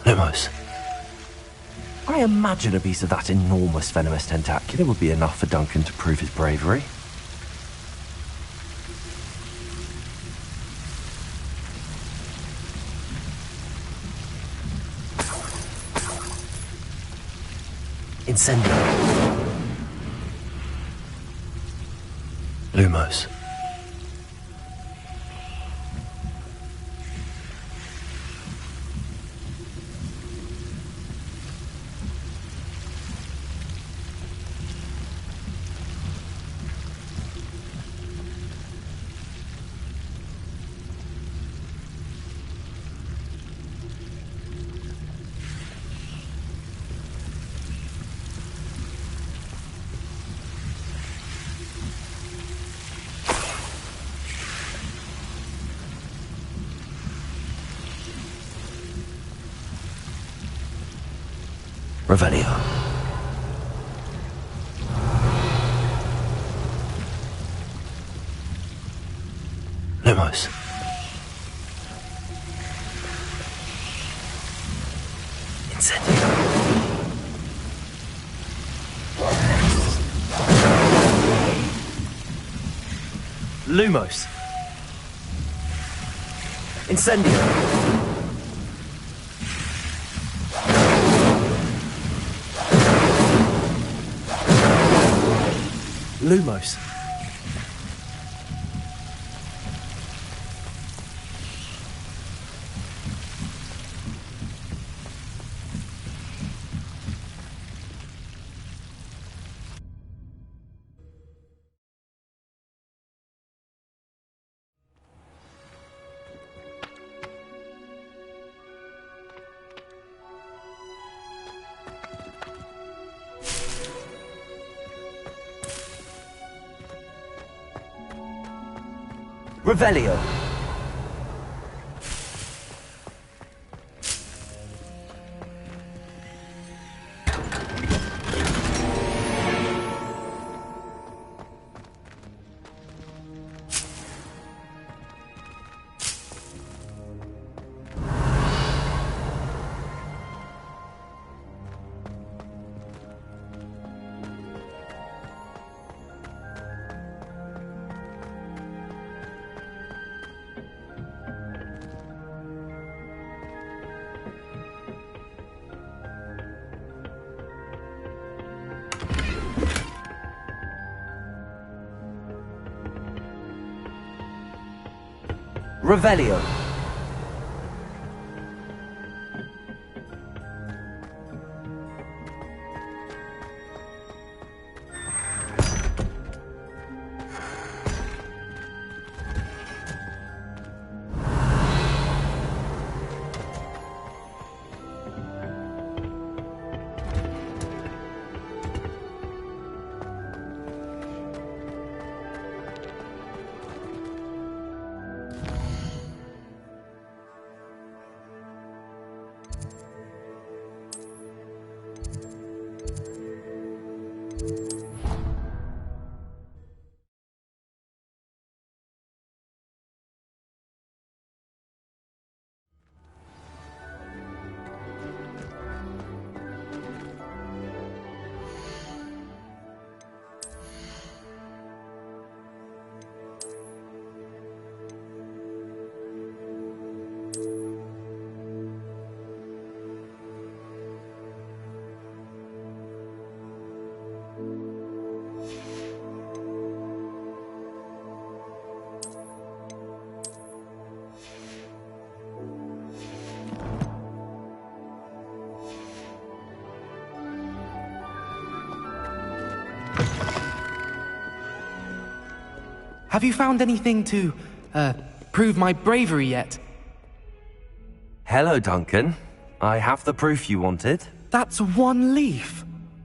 Lumos. I imagine a piece of that enormous venomous tentacular would be enough for Duncan to prove his bravery. Incendio. Lumos. Revelio. Lumos. Incendio. Lumos. Incendio. Lumos. Revelio. Revelio. Have you found anything to, prove my bravery yet? Hello, Duncan. I have the proof you wanted. That's one leaf.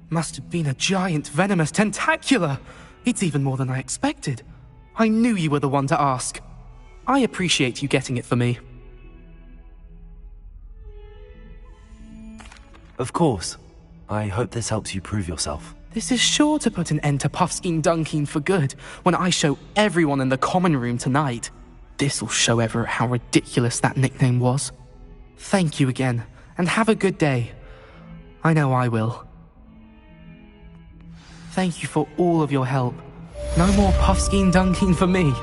Must have been a giant venomous tentacula. It's even more than I expected. I knew you were the one to ask. I appreciate you getting it for me. Of course. I hope this helps you prove yourself. This is sure to put an end to Puffskein Dunkeen for good when I show everyone in the common room tonight. This'll show Everett how ridiculous that nickname was. Thank you again, and have a good day. I know I will. Thank you for all of your help. No more Puffskein Dunkeen for me.